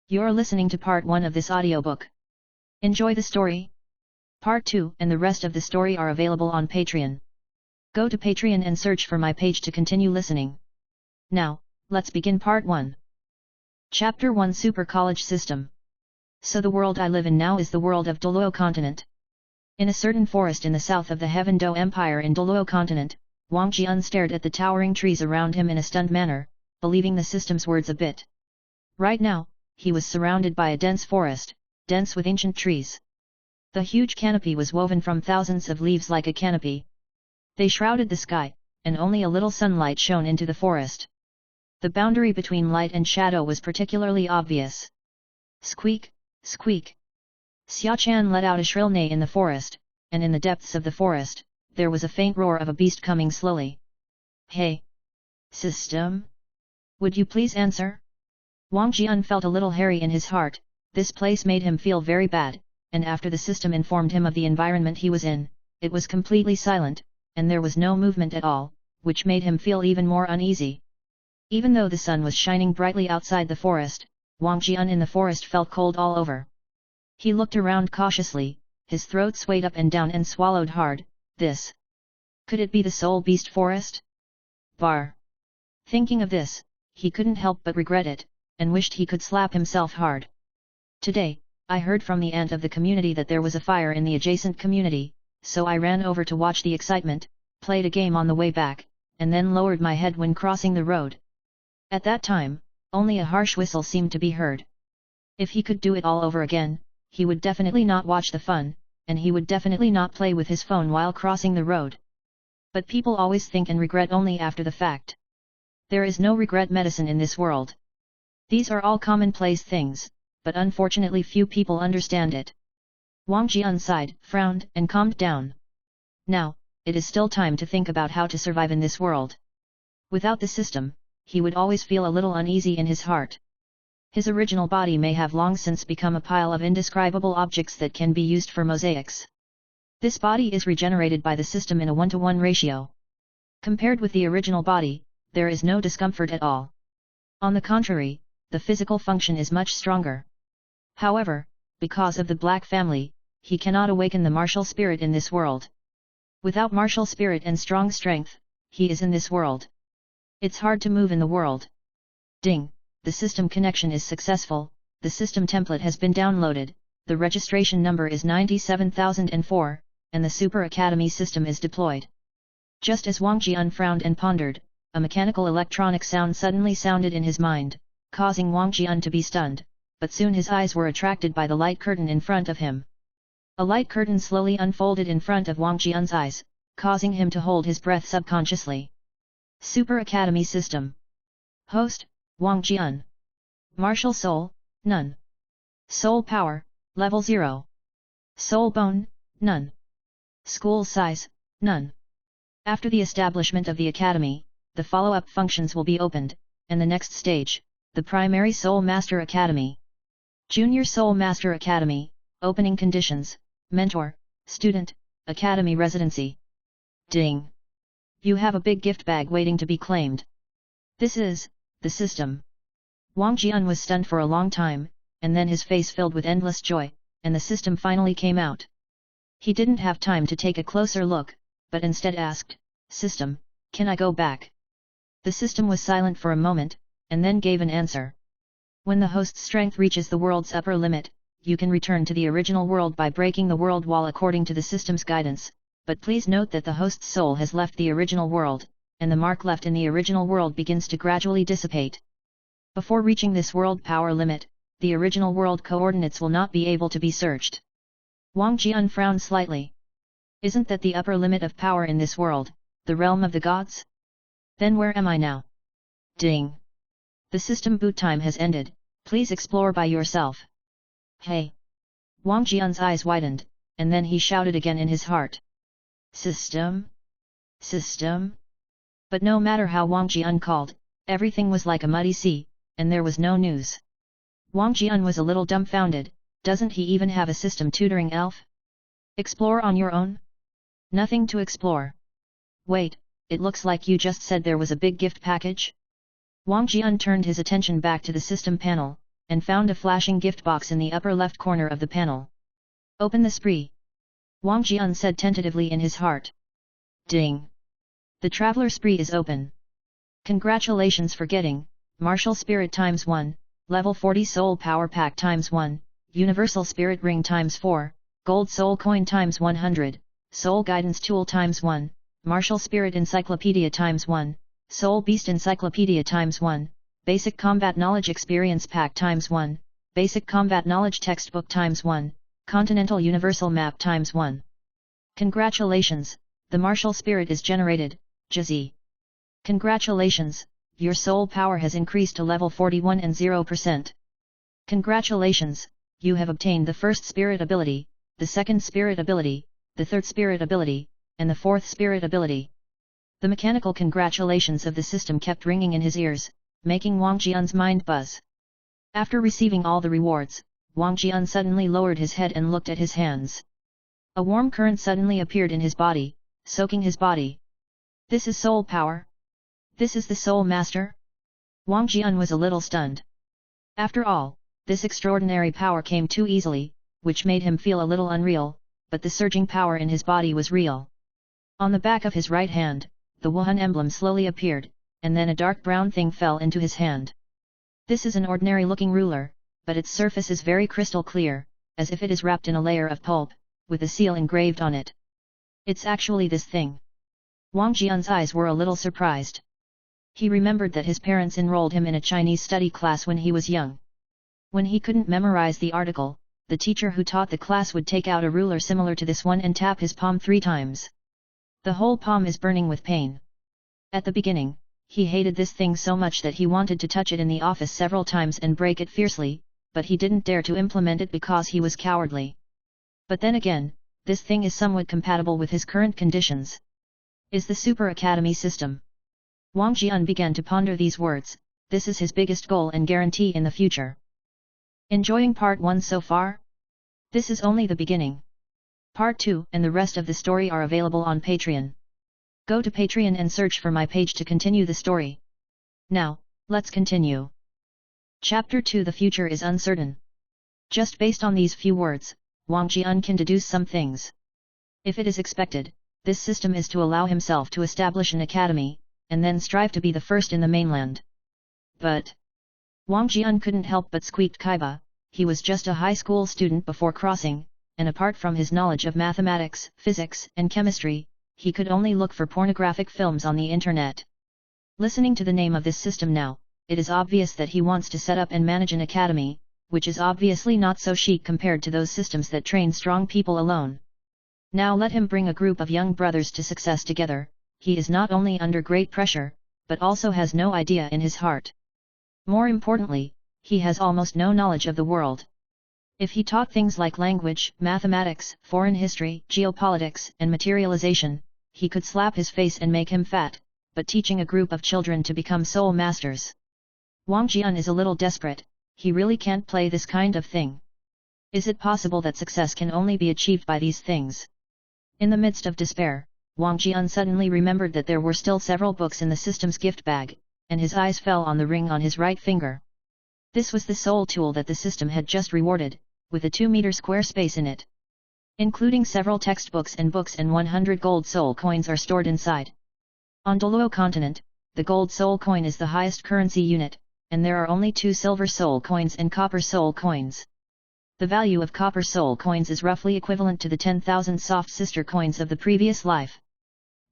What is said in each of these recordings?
You're listening to part 1 of this audiobook. Enjoy the story? Part 2 and the rest of the story are available on Patreon. Go to Patreon and search for my page to continue listening. Now, let's begin part 1. Chapter 1 Super College System. So the world I live in now is the world of Douluo continent. In a certain forest in the south of the Heaven Do Empire in Douluo continent, Wang Jian stared at the towering trees around him in a stunned manner, believing the system's words a bit. Right now, he was surrounded by a dense forest, dense with ancient trees. The huge canopy was woven from thousands of leaves like a canopy. They shrouded the sky, and only a little sunlight shone into the forest. The boundary between light and shadow was particularly obvious. Squeak, squeak. Xiaochan let out a shrill neigh in the forest, and in the depths of the forest, there was a faint roar of a beast coming slowly. Hey! System? Would you please answer? Wang Jian felt a little hairy in his heart. This place made him feel very bad, and after the system informed him of the environment he was in, it was completely silent, and there was no movement at all, which made him feel even more uneasy. Even though the sun was shining brightly outside the forest, Wang Jian in the forest felt cold all over. He looked around cautiously, his throat swayed up and down and swallowed hard. This. Could it be the Soul Beast Forest? Bar. Thinking of this, he couldn't help but regret it, and wished he could slap himself hard. Today, I heard from the ant of the community that there was a fire in the adjacent community, so I ran over to watch the excitement, played a game on the way back, and then lowered my head when crossing the road. At that time, only a harsh whistle seemed to be heard. If he could do it all over again, he would definitely not watch the fun, and he would definitely not play with his phone while crossing the road. But people always think and regret only after the fact. There is no regret medicine in this world. These are all commonplace things, but unfortunately few people understand it. Wang Jian sighed, frowned, and calmed down. Now, it is still time to think about how to survive in this world. Without the system, he would always feel a little uneasy in his heart. His original body may have long since become a pile of indescribable objects that can be used for mosaics. This body is regenerated by the system in a 1-to-1 ratio. Compared with the original body, there is no discomfort at all. On the contrary, the physical function is much stronger. However, because of the Black family, he cannot awaken the martial spirit in this world. Without martial spirit and strong strength, he is in this world. It's hard to move in the world. Ding! The system connection is successful, the system template has been downloaded, the registration number is 97004, and the Super Academy system is deployed. Just as Wang Jian frowned and pondered, a mechanical electronic sound suddenly sounded in his mind, causing Wang Jian to be stunned, but soon his eyes were attracted by the light curtain in front of him. A light curtain slowly unfolded in front of Wang Jian's eyes, causing him to hold his breath subconsciously. Super Academy System. Host, Wang Jian. Martial Soul, none. Soul Power, Level 0. Soul Bone, none. School Size, none. After the establishment of the Academy, the follow-up functions will be opened, and the next stage, the Primary Soul Master Academy. Junior Soul Master Academy, Opening Conditions, Mentor, Student, Academy Residency. Ding! You have a big gift bag waiting to be claimed. This is the system. Wang Jian was stunned for a long time, and then his face filled with endless joy, and the system finally came out. He didn't have time to take a closer look, but instead asked, "System, can I go back?" The system was silent for a moment, and then gave an answer. When the host's strength reaches the world's upper limit, you can return to the original world by breaking the world wall according to the system's guidance, but please note that the host's soul has left the original world, and the mark left in the original world begins to gradually dissipate. Before reaching this world power limit, the original world coordinates will not be able to be searched. Wang Jian frowned slightly. Isn't that the upper limit of power in this world, the realm of the gods? Then where am I now? Ding! The system boot time has ended, please explore by yourself. Hey! Wang Jian's eyes widened, and then he shouted again in his heart. System? System? But no matter how Wang Jian called, everything was like a muddy sea, and there was no news. Wang Jian was a little dumbfounded, doesn't he even have a system tutoring elf? Explore on your own? Nothing to explore. Wait, it looks like you just said there was a big gift package? Wang Jian turned his attention back to the system panel, and found a flashing gift box in the upper left corner of the panel. Open the spree. Wang Jian said tentatively in his heart. Ding! The traveler spree is open. Congratulations for getting, Martial Spirit ×1, Level 40 Soul Power Pack ×1, Universal Spirit Ring ×4, Gold Soul Coin ×100, Soul Guidance Tool ×1, Martial Spirit Encyclopedia ×1, Soul Beast Encyclopedia ×1, Basic Combat Knowledge Experience Pack ×1, Basic Combat Knowledge Textbook ×1, Continental Universal Map ×1. Congratulations, the martial spirit is generated, Jazzy. Congratulations, your soul power has increased to level 41 and 0%. Congratulations, you have obtained the first spirit ability, the second spirit ability, the third spirit ability, and the fourth spirit ability. The mechanical congratulations of the system kept ringing in his ears, making Wang Jian's mind buzz. After receiving all the rewards, Wang Jian suddenly lowered his head and looked at his hands. A warm current suddenly appeared in his body, soaking his body. This is soul power? This is the soul master? Wang Jian was a little stunned. After all, this extraordinary power came too easily, which made him feel a little unreal, but the surging power in his body was real. On the back of his right hand, the Wuhan emblem slowly appeared, and then a dark brown thing fell into his hand. This is an ordinary-looking ruler, but its surface is very crystal clear, as if it is wrapped in a layer of pulp, with a seal engraved on it. It's actually this thing. Wang Jian's eyes were a little surprised. He remembered that his parents enrolled him in a Chinese study class when he was young. When he couldn't memorize the article, the teacher who taught the class would take out a ruler similar to this one and tap his palm 3 times. The whole palm is burning with pain. At the beginning, he hated this thing so much that he wanted to touch it in the office several times and break it fiercely, but he didn't dare to implement it because he was cowardly. But then again, this thing is somewhat compatible with his current conditions. Is the Super Academy system. Wang Jian began to ponder these words. This is his biggest goal and guarantee in the future. Enjoying Part 1 so far? This is only the beginning. Part 2 and the rest of the story are available on Patreon. Go to Patreon and search for my page to continue the story. Now, let's continue. Chapter 2 The future is uncertain. Just based on these few words, Wang Jian can deduce some things. If it is expected, this system is to allow himself to establish an academy, and then strive to be the first in the mainland. But Wang Jian couldn't help but squeak Kaiba. He was just a high school student before crossing, and apart from his knowledge of mathematics, physics, and chemistry, he could only look for pornographic films on the internet. Listening to the name of this system now, it is obvious that he wants to set up and manage an academy, which is obviously not so chic compared to those systems that train strong people alone. Now let him bring a group of young brothers to success together. He is not only under great pressure, but also has no idea in his heart. More importantly, he has almost no knowledge of the world. If he taught things like language, mathematics, foreign history, geopolitics, and materialization, he could slap his face and make him fat, but teaching a group of children to become soul masters. Wang Jian is a little desperate, he really can't play this kind of thing. Is it possible that success can only be achieved by these things? In the midst of despair, Wang Jian suddenly remembered that there were still several books in the system's gift bag, and his eyes fell on the ring on his right finger. This was the soul tool that the system had just rewarded, with a 2-meter square space in it. Including several textbooks and books, and 100 gold soul coins are stored inside. On Douluo continent, the gold soul coin is the highest currency unit, and there are only 2 silver soul coins and copper soul coins. The value of copper soul coins is roughly equivalent to the 10,000 soft sister coins of the previous life.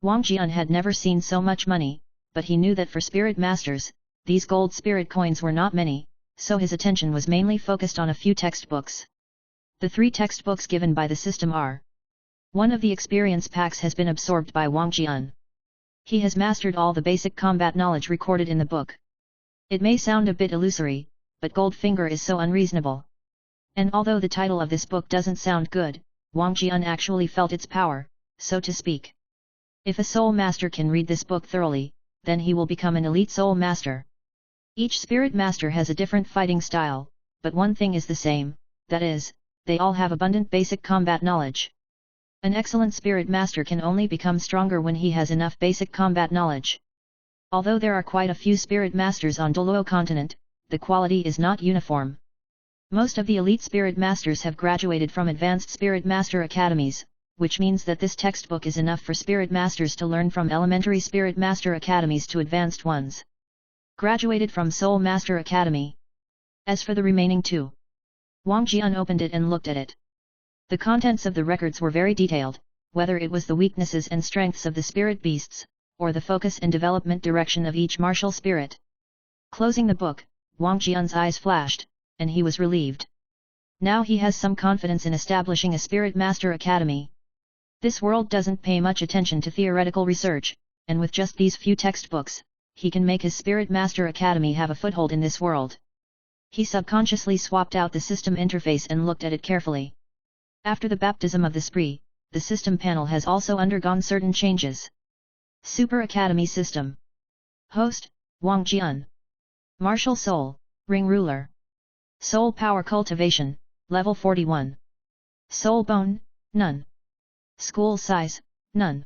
Wang Jian had never seen so much money, but he knew that for spirit masters, these gold spirit coins were not many, so his attention was mainly focused on a few textbooks. The 3 textbooks given by the system are: one of the experience packs has been absorbed by Wang Jian. He has mastered all the basic combat knowledge recorded in the book. It may sound a bit illusory, but Goldfinger is so unreasonable. And although the title of this book doesn't sound good, Wang Jian actually felt its power, so to speak. If a soul master can read this book thoroughly, then he will become an elite soul master. Each spirit master has a different fighting style, but one thing is the same, that is, they all have abundant basic combat knowledge. An excellent spirit master can only become stronger when he has enough basic combat knowledge. Although there are quite a few spirit masters on Douluo continent, the quality is not uniform. Most of the elite Spirit Masters have graduated from advanced Spirit Master Academies, which means that this textbook is enough for Spirit Masters to learn from elementary Spirit Master Academies to advanced ones. Graduated from Soul Master Academy. As for the remaining two, Wang Jian opened it and looked at it. The contents of the records were very detailed, whether it was the weaknesses and strengths of the spirit beasts, or the focus and development direction of each martial spirit. Closing the book, Wang Jian's eyes flashed, and he was relieved. Now he has some confidence in establishing a Spirit Master Academy. This world doesn't pay much attention to theoretical research, and with just these few textbooks, he can make his Spirit Master Academy have a foothold in this world. He subconsciously swapped out the system interface and looked at it carefully. After the baptism of the spree, the system panel has also undergone certain changes. Super Academy System. Host, Wang Jian. Martial Soul, Ring Ruler. Soul Power Cultivation, Level 41. Soul Bone, none. School Size, none.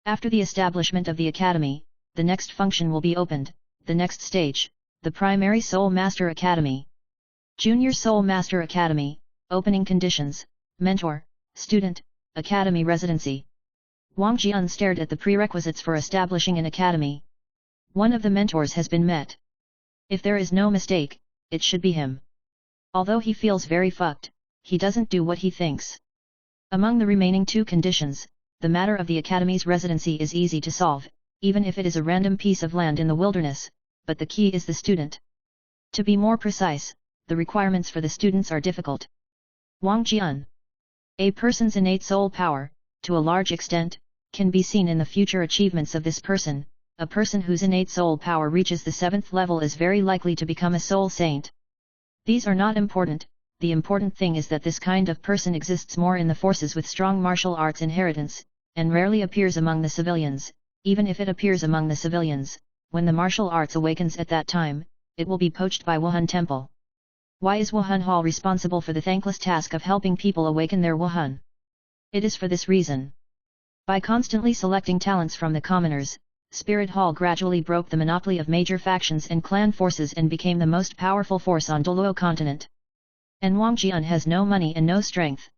After the establishment of the Academy, the next function will be opened, the next stage, the Primary Soul Master Academy. Junior Soul Master Academy, Opening Conditions, Mentor, Student, Academy Residency. Wang Jian stared at the prerequisites for establishing an academy. One of the mentors has been met. If there is no mistake, it should be him. Although he feels very fucked, he doesn't do what he thinks. Among the remaining two conditions, the matter of the academy's residency is easy to solve, even if it is a random piece of land in the wilderness, but the key is the student. To be more precise, the requirements for the students are difficult. Wang Jian. A person's innate soul power, to a large extent, can be seen in the future achievements of this person. A person whose innate soul power reaches the 7th level is very likely to become a soul saint. These are not important, the important thing is that this kind of person exists more in the forces with strong martial arts inheritance, and rarely appears among the civilians. Even if it appears among the civilians, when the martial arts awakens at that time, it will be poached by Wuhan Temple. Why is Wuhan Hall responsible for the thankless task of helping people awaken their Wuhan? It is for this reason. By constantly selecting talents from the commoners, Spirit Hall gradually broke the monopoly of major factions and clan forces and became the most powerful force on Douluo continent. And Wang Jian has no money and no strength.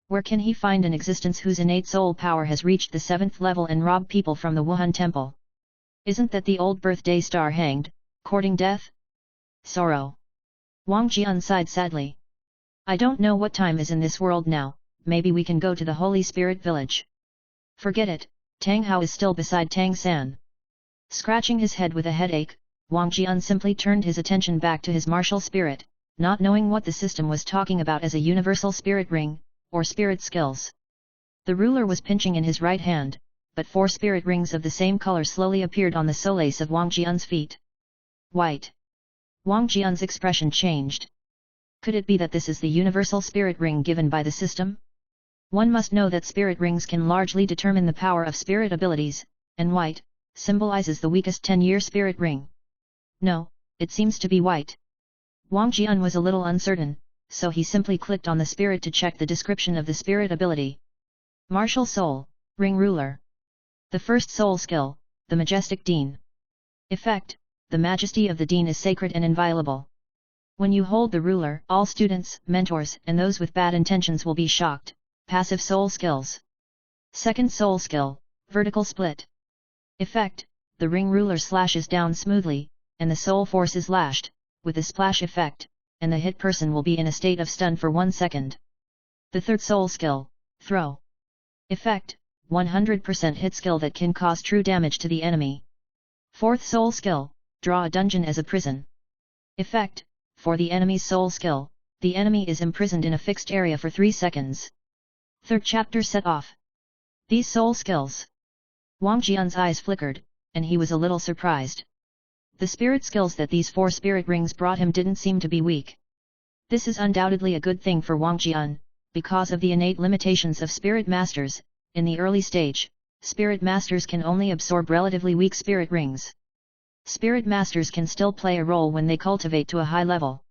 Where can he find an existence whose innate soul power has reached the 7th level and rob people from the Wuhan Temple? Isn't that the old birthday star hanged, courting death? Sorrow. Wang Jian sighed sadly. I don't know what time is in this world now, maybe we can go to the Holy Spirit Village. Forget it, Tang Hao is still beside Tang San. Scratching his head with a headache, Wang Jian simply turned his attention back to his martial spirit, not knowing what the system was talking about as a universal spirit ring, or spirit skills. The ruler was pinching in his right hand, but 4 spirit rings of the same color slowly appeared on the soles of Wang Jian's feet. White. Wang Jian's expression changed. Could it be that this is the universal spirit ring given by the system? One must know that spirit rings can largely determine the power of spirit abilities, and white symbolizes the weakest 10-year spirit ring. No, it seems to be white. Wang Jian was a little uncertain, so he simply clicked on the spirit to check the description of the spirit ability. Martial Soul, Ring Ruler. The first soul skill, the Majestic Dean. Effect, the majesty of the Dean is sacred and inviolable. When you hold the ruler, all students, mentors, and those with bad intentions will be shocked. Passive soul skills. Second soul skill, Vertical Split. Effect, the ring ruler slashes down smoothly, and the soul force is lashed, with a splash effect, and the hit person will be in a state of stun for 1 second. The third soul skill, Throw. Effect, 100% hit skill that can cause true damage to the enemy. Fourth soul skill, Draw a dungeon as a prison. Effect, for the enemy's soul skill, the enemy is imprisoned in a fixed area for 3 seconds. Third chapter set off. These soul skills. Wang Jian's eyes flickered, and he was a little surprised. The spirit skills that these 4 spirit rings brought him didn't seem to be weak. This is undoubtedly a good thing for Wang Jian, because of the innate limitations of spirit masters. In the early stage, spirit masters can only absorb relatively weak spirit rings. Spirit masters can still play a role when they cultivate to a high level.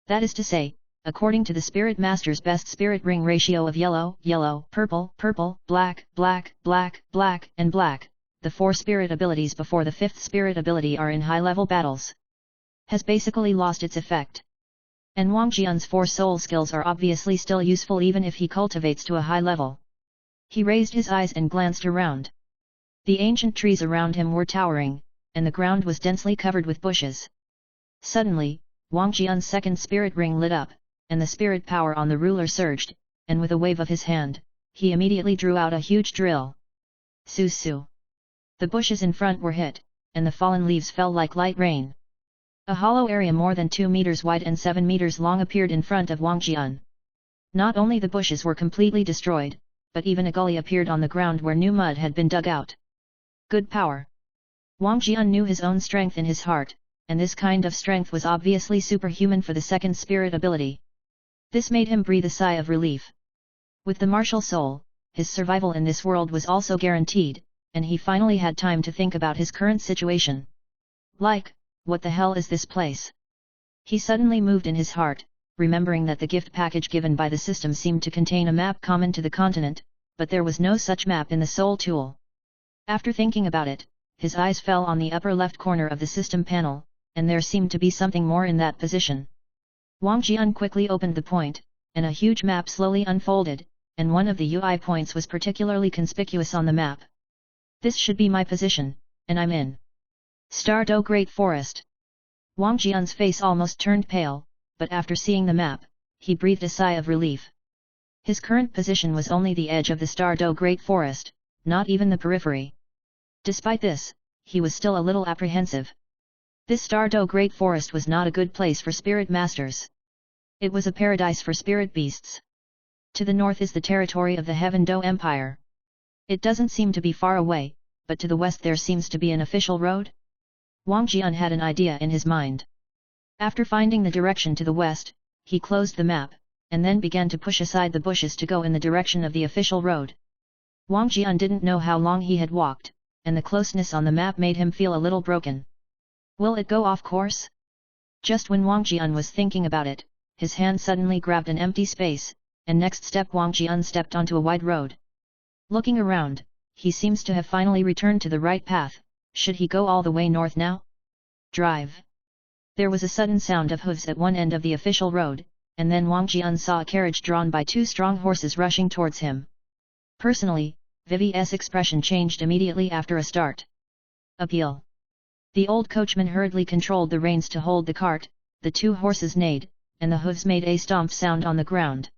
That is to say, according to the spirit master's best spirit ring ratio of yellow, yellow, purple, purple, black, black, black, black, and black, the 4 spirit abilities before the 5th spirit ability are in high-level battles. Has basically lost its effect. And Wang Jian's 4 soul skills are obviously still useful even if he cultivates to a high level. He raised his eyes and glanced around. The ancient trees around him were towering, and the ground was densely covered with bushes. Suddenly, Wang Jian's second spirit ring lit up, and the spirit power on the ruler surged, and with a wave of his hand, he immediately drew out a huge drill. Su-su. The bushes in front were hit, and the fallen leaves fell like light rain. A hollow area more than 2 meters wide and 7 meters long appeared in front of Wang Jian. Not only the bushes were completely destroyed, but even a gully appeared on the ground where new mud had been dug out. Good power. Wang Jian knew his own strength in his heart, and this kind of strength was obviously superhuman for the second spirit ability. This made him breathe a sigh of relief. With the martial soul, his survival in this world was also guaranteed, and he finally had time to think about his current situation. Like, what the hell is this place? He suddenly moved in his heart, remembering that the gift package given by the system seemed to contain a map common to the continent, but there was no such map in the soul tool. After thinking about it, his eyes fell on the upper left corner of the system panel, and there seemed to be something more in that position. Wang Jian quickly opened the point, and a huge map slowly unfolded, and one of the UI points was particularly conspicuous on the map. This should be my position, and I'm in Stardo Great Forest. Wang Jian's face almost turned pale, but after seeing the map, he breathed a sigh of relief. His current position was only the edge of the Stardo Great Forest, not even the periphery. Despite this, he was still a little apprehensive. This Stardo Great Forest was not a good place for spirit masters. It was a paradise for spirit beasts. To the north is the territory of the Heaven Do Empire. It doesn't seem to be far away, but to the west there seems to be an official road? Wang Jian had an idea in his mind. After finding the direction to the west, he closed the map, and then began to push aside the bushes to go in the direction of the official road. Wang Jian didn't know how long he had walked, and the closeness on the map made him feel a little broken. Will it go off course? Just when Wang Jian was thinking about it, his hand suddenly grabbed an empty space, and next step Wang Jian stepped onto a wide road. Looking around, he seems to have finally returned to the right path. Should he go all the way north now? Drive. There was a sudden sound of hooves at one end of the official road, and then Wang Jian saw a carriage drawn by 2 strong horses rushing towards him. Personally, Vivi's expression changed immediately after a start. Appeal. The old coachman hurriedly controlled the reins to hold the cart, the 2 horses neighed, and the hooves made a stomp sound on the ground.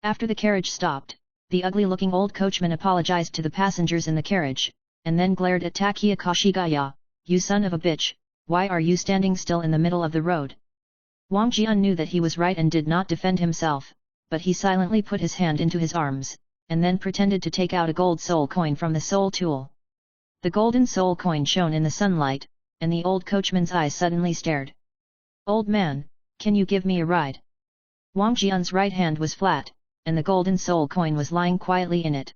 After the carriage stopped, the ugly-looking old coachman apologized to the passengers in the carriage, and then glared at Takia Kashigaya, "You son of a bitch, why are you standing still in the middle of the road?" Wang Jian knew that he was right and did not defend himself, but he silently put his hand into his arms, and then pretended to take out a gold soul coin from the soul tool. The golden soul coin shone in the sunlight, and the old coachman's eyes suddenly stared. "Old man, can you give me a ride?" Wang Jian's right hand was flat, and the golden soul coin was lying quietly in it.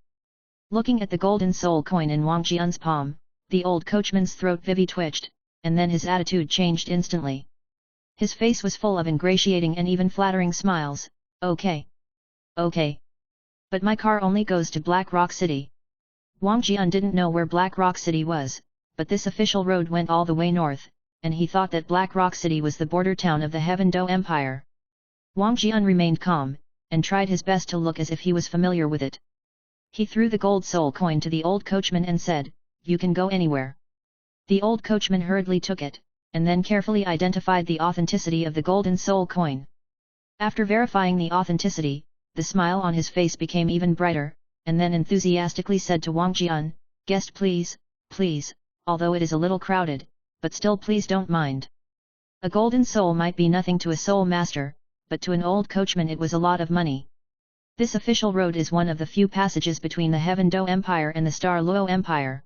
Looking at the golden soul coin in Wang Jian's palm, the old coachman's throat twitched, and then his attitude changed instantly. His face was full of ingratiating and even flattering smiles. "Okay. Okay. But my car only goes to Black Rock City." Wang Jian didn't know where Black Rock City was, but this official road went all the way north, and he thought that Black Rock City was the border town of the Heaven Do Empire. Wang Jian remained calm, and tried his best to look as if he was familiar with it. He threw the gold soul coin to the old coachman and said, "You can go anywhere." The old coachman hurriedly took it, and then carefully identified the authenticity of the golden soul coin. After verifying the authenticity, the smile on his face became even brighter, and then enthusiastically said to Wang Jian, "Guest please, please, although it is a little crowded, but still please don't mind." A golden soul might be nothing to a soul master, but to an old coachman it was a lot of money. This official road is one of the few passages between the Heaven Do Empire and the Douluo Empire.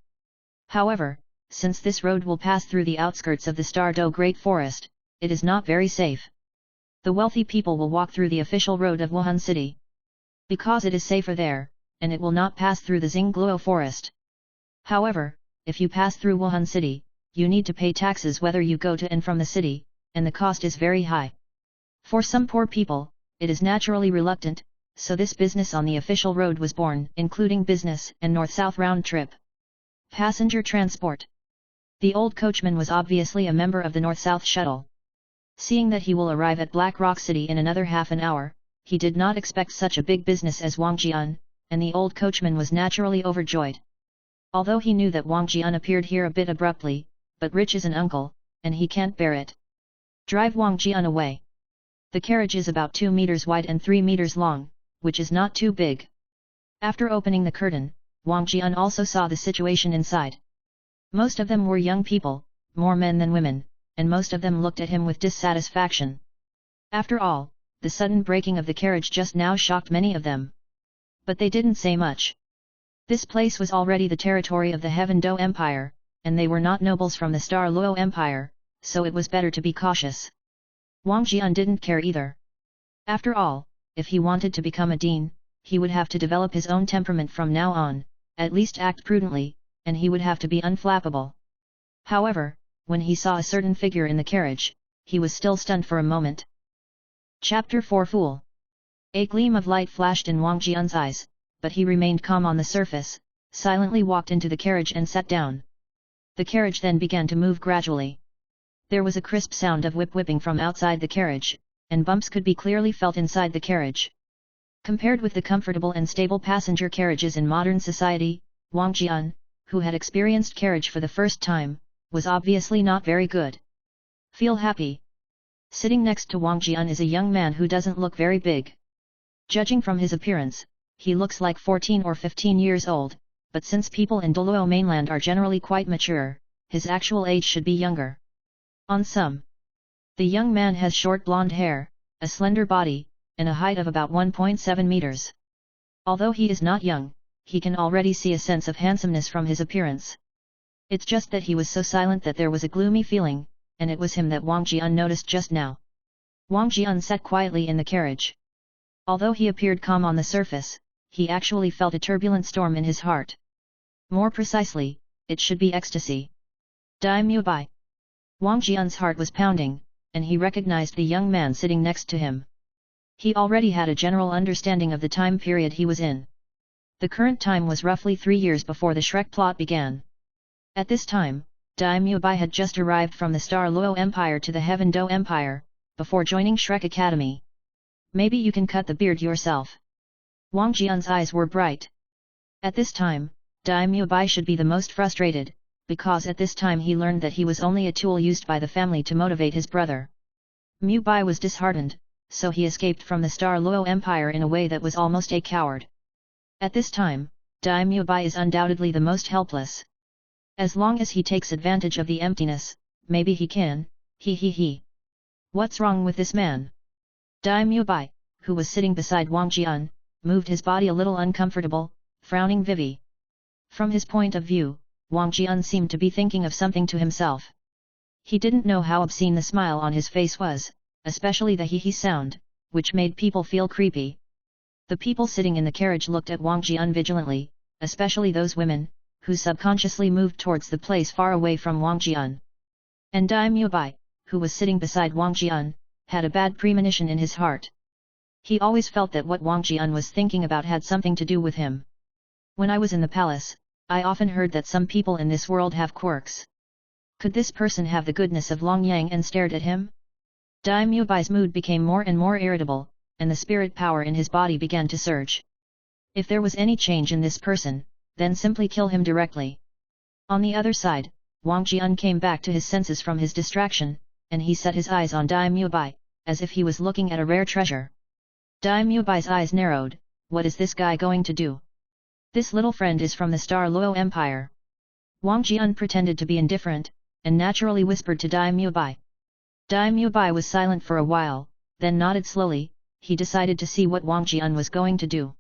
However, since this road will pass through the outskirts of the Stardo Great Forest, it is not very safe. The wealthy people will walk through the official road of Wuhan City, because it is safer there, and it will not pass through the Xingluo Forest. However, if you pass through Wuhan City, you need to pay taxes whether you go to and from the city, and the cost is very high. For some poor people, it is naturally reluctant, so this business on the official road was born, including business and north-south round trip. Passenger transport. The old coachman was obviously a member of the north-south shuttle. Seeing that he will arrive at Black Rock City in another half an hour, he did not expect such a big business as Wang Jian, and the old coachman was naturally overjoyed. Although he knew that Wang Jian appeared here a bit abruptly, but Rich is an uncle, and he can't bear it. Drive Wang Jian away. The carriage is about 2 meters wide and 3 meters long, which is not too big. After opening the curtain, Wang Jian also saw the situation inside. Most of them were young people, more men than women, and most of them looked at him with dissatisfaction. After all, the sudden braking of the carriage just now shocked many of them. But they didn't say much. This place was already the territory of the Heaven Do Empire, and they were not nobles from the Star Luo Empire, so it was better to be cautious. Wang Jian didn't care either. After all, if he wanted to become a dean, he would have to develop his own temperament from now on, at least act prudently, and he would have to be unflappable. However, when he saw a certain figure in the carriage, he was still stunned for a moment. Chapter 4 Fool. A gleam of light flashed in Wang Jian's eyes, but he remained calm on the surface, silently walked into the carriage and sat down. The carriage then began to move gradually. There was a crisp sound of whip-whipping from outside the carriage, and bumps could be clearly felt inside the carriage. Compared with the comfortable and stable passenger carriages in modern society, Wang Jian, who had experienced carriage for the first time, was obviously not very good. Feel happy. Sitting next to Wang Jian is a young man who doesn't look very big. Judging from his appearance, he looks like 14 or 15 years old, but since people in Douluo mainland are generally quite mature, his actual age should be younger. On some. The young man has short blonde hair, a slender body, and a height of about 1.7 meters. Although he is not young, he can already see a sense of handsomeness from his appearance. It's just that he was so silent that there was a gloomy feeling, and it was him that Wang Jian noticed just now. Wang Jian sat quietly in the carriage. Although he appeared calm on the surface, he actually felt a turbulent storm in his heart. More precisely, it should be ecstasy. Daimyo Bai. Wang Jian's heart was pounding, and he recognized the young man sitting next to him. He already had a general understanding of the time period he was in. The current time was roughly 3 years before the Shrek plot began. At this time, Daimyo Bai had just arrived from the Star Luo Empire to the Heaven Do Empire, before joining Shrek Academy. Maybe you can cut the beard yourself. Wang Jian's eyes were bright. At this time, Daimyo Bai should be the most frustrated, because at this time he learned that he was only a tool used by the family to motivate his brother. Mu Bai was disheartened, so he escaped from the Star Luo Empire in a way that was almost a coward. At this time, Daimyo Bai is undoubtedly the most helpless. As long as he takes advantage of the emptiness, maybe he can, he. What's wrong with this man? Daimyo Bai, who was sitting beside Wang Jian, moved his body a little uncomfortable, frowning Vivi. From his point of view, Wang Jian seemed to be thinking of something to himself. He didn't know how obscene the smile on his face was, especially the he sound, which made people feel creepy. The people sitting in the carriage looked at Wang Jian vigilantly, especially those women, who subconsciously moved towards the place far away from Wang Jian. And Daimyo Bai, who was sitting beside Wang Jian, had a bad premonition in his heart. He always felt that what Wang Jian was thinking about had something to do with him. When I was in the palace, I often heard that some people in this world have quirks. Could this person have the goodness of Long Yang and stared at him? Daimyo Bai's mood became more and more irritable, and the spirit power in his body began to surge. If there was any change in this person, then simply kill him directly. On the other side, Wang Jian came back to his senses from his distraction, and he set his eyes on Daimyo Bai, as if he was looking at a rare treasure. Daimyo Bai's eyes narrowed. What is this guy going to do? This little friend is from the Star Luo Empire. Wang Jian pretended to be indifferent, and naturally whispered to Daimyo Bai. Daimyo Bai was silent for a while, then nodded slowly. He decided to see what Wang Jian was going to do.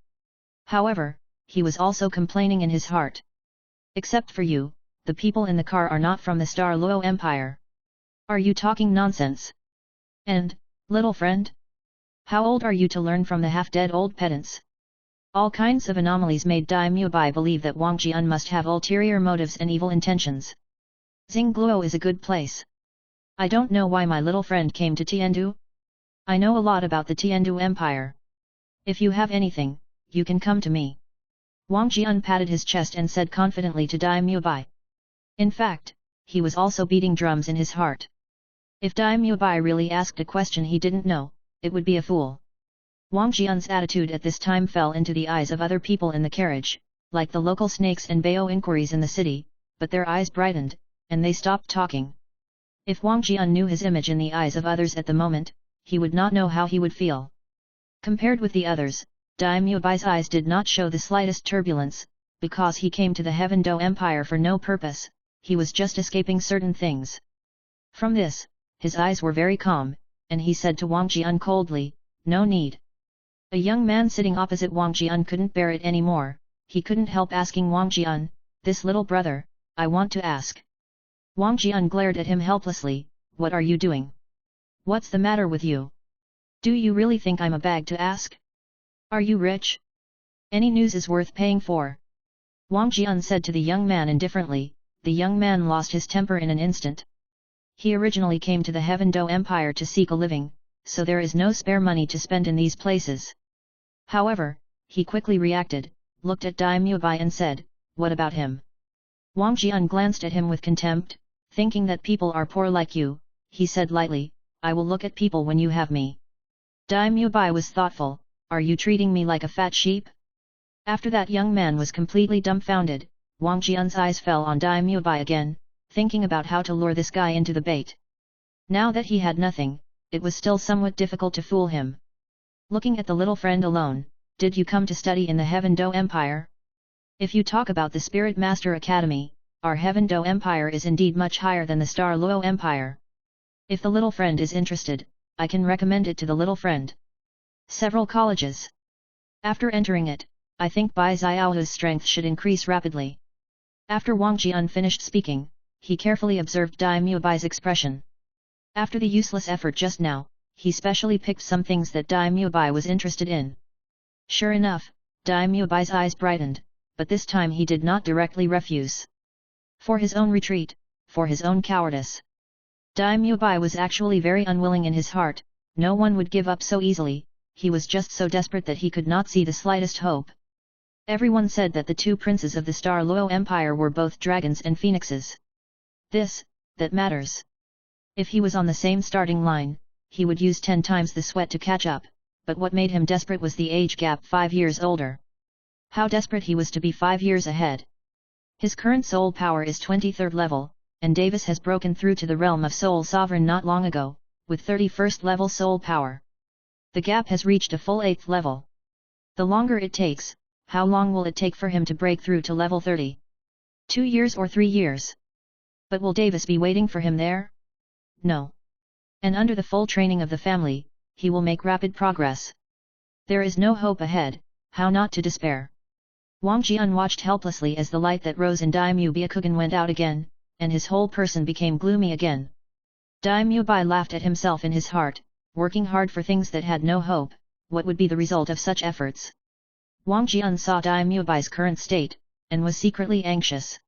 However, he was also complaining in his heart. Except for you, the people in the car are not from the Star Luo Empire. Are you talking nonsense? And, little friend? How old are you to learn from the half-dead old pedants? All kinds of anomalies made Daimyo Bai believe that Wang Jian must have ulterior motives and evil intentions. Xingluo is a good place. I don't know why my little friend came to Tiandu. I know a lot about the Tiandu Empire. If you have anything, you can come to me. Wang Jian patted his chest and said confidently to Daimyo Bai. In fact, he was also beating drums in his heart. If Daimyo Bai really asked a question he didn't know, it would be a fool. Wang Jian's attitude at this time fell into the eyes of other people in the carriage, like the local snakes and Bao inquiries in the city, but their eyes brightened, and they stopped talking. If Wang Jian knew his image in the eyes of others at the moment, he would not know how he would feel. Compared with the others, Daimyo Bai's eyes did not show the slightest turbulence, because he came to the Heaven Do Empire for no purpose, he was just escaping certain things. From this, his eyes were very calm, and he said to Wang Jian coldly, "No need." A young man sitting opposite Wang Jian couldn't bear it anymore, he couldn't help asking Wang Jian, "This little brother, I want to ask." Wang Jian glared at him helplessly, "What are you doing? What's the matter with you? Do you really think I'm a bag to ask? Are you rich? Any news is worth paying for?" Wang Jian said to the young man indifferently. The young man lost his temper in an instant. He originally came to the Heaven Do Empire to seek a living, so there is no spare money to spend in these places. However, he quickly reacted, looked at Daimyo Bai and said, "What about him?" Wang Jian glanced at him with contempt, thinking that people are poor like you, he said lightly, "I will look at people when you have me." Daimyo Bai was thoughtful, "Are you treating me like a fat sheep?" After that young man was completely dumbfounded, Wang Jian's eyes fell on Daimyo Bai again, thinking about how to lure this guy into the bait. Now that he had nothing, it was still somewhat difficult to fool him. Looking at the little friend alone, "Did you come to study in the Heaven Do Empire? If you talk about the Spirit Master Academy, our Heaven Do Empire is indeed much higher than the Douluo Empire. If the little friend is interested, I can recommend it to the little friend. Several colleges. After entering it, I think Bai Xiaohu's strength should increase rapidly." After Wang Jian finished speaking, he carefully observed Daimyo Bai's expression. After the useless effort just now, he specially picked some things that Daimyo Bai was interested in. Sure enough, Daimyo Bai's eyes brightened, but this time he did not directly refuse. For his own retreat, for his own cowardice. Daimyo Bai was actually very unwilling in his heart, no one would give up so easily, he was just so desperate that he could not see the slightest hope. Everyone said that the two princes of the Douluo Empire were both dragons and phoenixes. That matters. If he was on the same starting line, he would use 10 times the sweat to catch up, but what made him desperate was the age gap 5 years older. How desperate he was to be 5 years ahead. His current soul power is 23rd level, and Davis has broken through to the realm of Soul Sovereign not long ago, with 31st level soul power. The gap has reached a full 8th level. The longer it takes, how long will it take for him to break through to level 30? 2 years or 3 years? But will Davis be waiting for him there? No. And under the full training of the family, he will make rapid progress. There is no hope ahead, how not to despair? Wang Jian watched helplessly as the light that rose in Daimyo Byakugan went out again, and his whole person became gloomy again. Daimyo Bai laughed at himself in his heart, working hard for things that had no hope, what would be the result of such efforts? Wang Jian saw Daimyo Bai's current state, and was secretly anxious.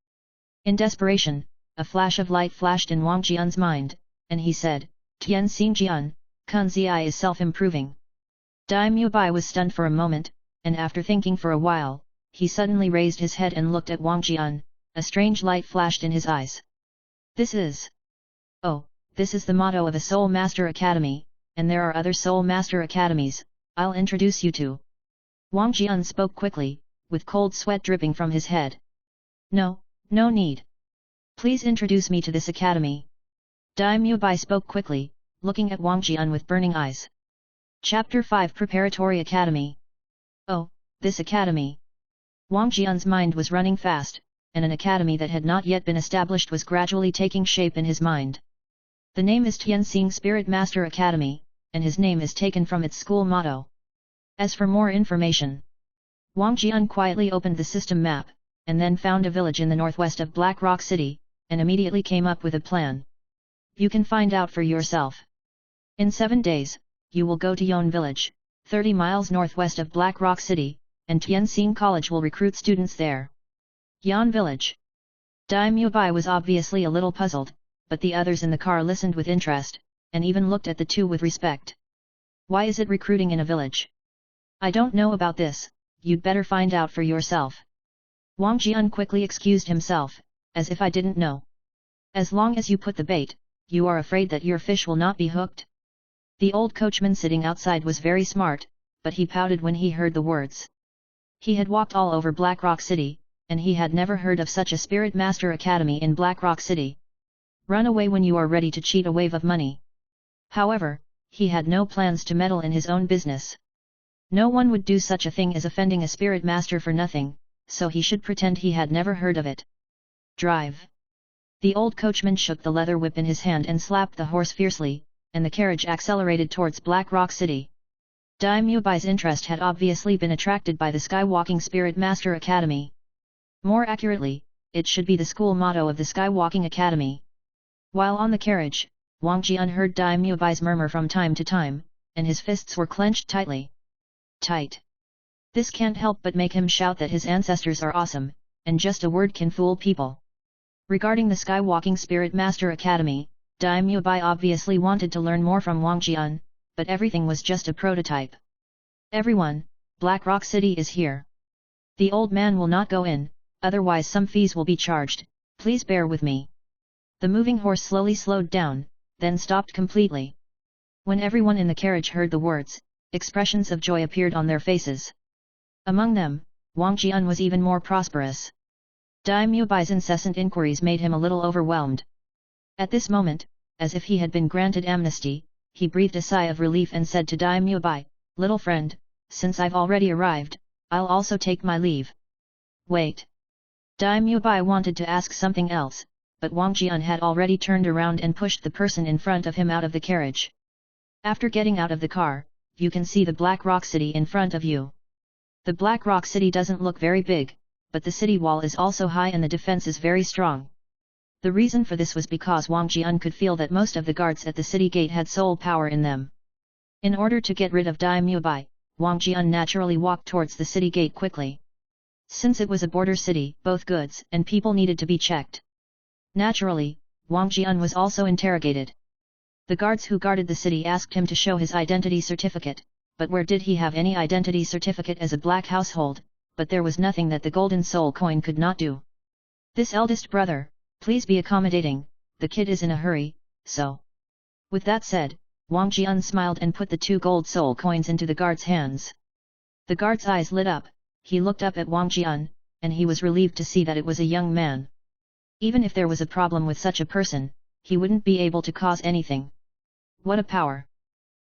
In desperation, a flash of light flashed in Wang Jian's mind, and he said, "Tian Xing Jian, Kun Zi is self-improving." Daimyo Bai was stunned for a moment, and after thinking for a while, he suddenly raised his head and looked at Wang Jian, a strange light flashed in his eyes. This is the motto of a Soul Master Academy, and there are other Soul Master Academies, I'll introduce you to. Wang Jian spoke quickly, with cold sweat dripping from his head. No need. Please introduce me to this academy. Daimyo Bai spoke quickly, looking at Wang Jian with burning eyes. Chapter 5 Preparatory Academy. Oh, this academy. Wang Jian's mind was running fast, and an academy that had not yet been established was gradually taking shape in his mind. The name is Tianxing Spirit Master Academy, and his name is taken from its school motto. As for more information, Wang Jian quietly opened the system map, and then found a village in the northwest of Black Rock City, and immediately came up with a plan. You can find out for yourself. In 7 days, you will go to Yon Village, 30 miles northwest of Black Rock City, and Tianxing College will recruit students there. Yon Village. Daimyo Bai was obviously a little puzzled, but the others in the car listened with interest, and even looked at the two with respect. Why is it recruiting in a village? I don't know about this, you'd better find out for yourself. Wang Jian quickly excused himself, as if I didn't know. As long as you put the bait, you are afraid that your fish will not be hooked? The old coachman sitting outside was very smart, but he pouted when he heard the words. He had walked all over Black Rock City, and he had never heard of such a Spirit Master Academy in Black Rock City. Run away when you are ready to cheat a wave of money. However, he had no plans to meddle in his own business. No one would do such a thing as offending a Spirit Master for nothing, so he should pretend he had never heard of it. Drive! The old coachman shook the leather whip in his hand and slapped the horse fiercely, and the carriage accelerated towards Black Rock City. Daimyo Bai's interest had obviously been attracted by the Skywalking Spirit Master Academy. More accurately, it should be the school motto of the Skywalking Academy. While on the carriage, Wang Jian heard Daimyo Bai's murmur from time to time, and his fists were clenched tightly. Tight. This can't help but make him shout that his ancestors are awesome, and just a word can fool people. Regarding the Skywalking Spirit Master Academy, Daimyo Bai obviously wanted to learn more from Wang Jian, but everything was just a prototype. Everyone, Black Rock City is here. The old man will not go in, otherwise some fees will be charged, please bear with me. The moving horse slowly slowed down, then stopped completely. When everyone in the carriage heard the words, expressions of joy appeared on their faces. Among them, Wang Jian was even more prosperous. Daimyo Bai's incessant inquiries made him a little overwhelmed. At this moment, as if he had been granted amnesty, he breathed a sigh of relief and said to Daimyo Bai, "Little friend, since I've already arrived, I'll also take my leave." Wait. Daimyo Bai wanted to ask something else, but Wang Jian had already turned around and pushed the person in front of him out of the carriage. After getting out of the car, you can see the Black Rock City in front of you. The Black Rock City doesn't look very big, but the city wall is also high and the defense is very strong. The reason for this was because Wang Jian could feel that most of the guards at the city gate had soul power in them. In order to get rid of Daimyo Bai, Wang Jian naturally walked towards the city gate quickly. Since it was a border city, both goods and people needed to be checked. Naturally, Wang Jian was also interrogated. The guards who guarded the city asked him to show his identity certificate, but where did he have any identity certificate as a black household, but there was nothing that the golden soul coin could not do. This eldest brother, please be accommodating, the kid is in a hurry, so. With that said, Wang Jian smiled and put the 2 gold soul coins into the guard's hands. The guard's eyes lit up, he looked up at Wang Jian, and he was relieved to see that it was a young man. Even if there was a problem with such a person, he wouldn't be able to cause anything. What a power!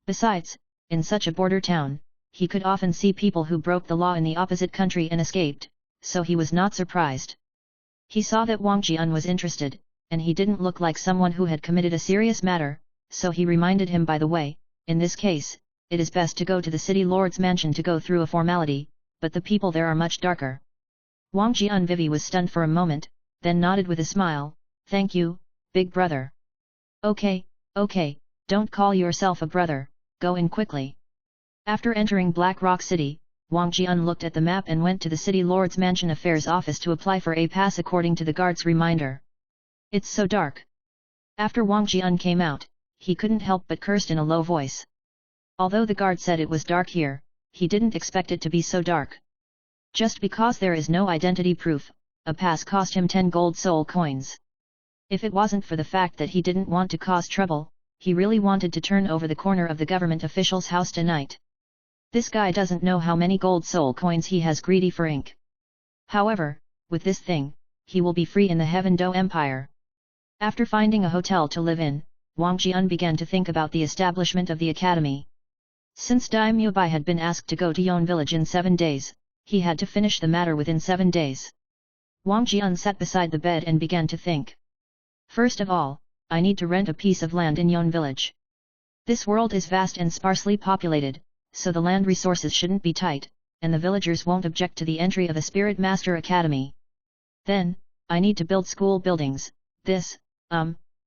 Besides, in such a border town, he could often see people who broke the law in the opposite country and escaped, so he was not surprised. He saw that Wang Jian was interested, and he didn't look like someone who had committed a serious matter, so he reminded him, by the way, in this case, it is best to go to the city lord's mansion to go through a formality, but the people there are much darker. Wang Jian Vivi was stunned for a moment, then nodded with a smile, "Thank you, big brother." Okay, don't call yourself a brother, go in quickly." After entering Black Rock City, Wang Jian looked at the map and went to the City Lord's Mansion Affairs office to apply for a pass according to the guard's reminder. It's so dark. After Wang Jian came out, he couldn't help but cursed in a low voice. Although the guard said it was dark here, he didn't expect it to be so dark. Just because there is no identity proof, a pass cost him 10 gold soul coins. If it wasn't for the fact that he didn't want to cause trouble, he really wanted to turn over the corner of the government official's house tonight. This guy doesn't know how many gold soul coins he has, greedy for ink. However, with this thing, he will be free in the Heaven Do Empire. After finding a hotel to live in, Wang Jian began to think about the establishment of the academy. Since Daimyo Bai had been asked to go to Yon village in 7 days, he had to finish the matter within 7 days. Wang Jian sat beside the bed and began to think. First of all, I need to rent a piece of land in Yon village. This world is vast and sparsely populated, so the land resources shouldn't be tight, and the villagers won't object to the entry of a Spirit Master Academy. Then, I need to build school buildings.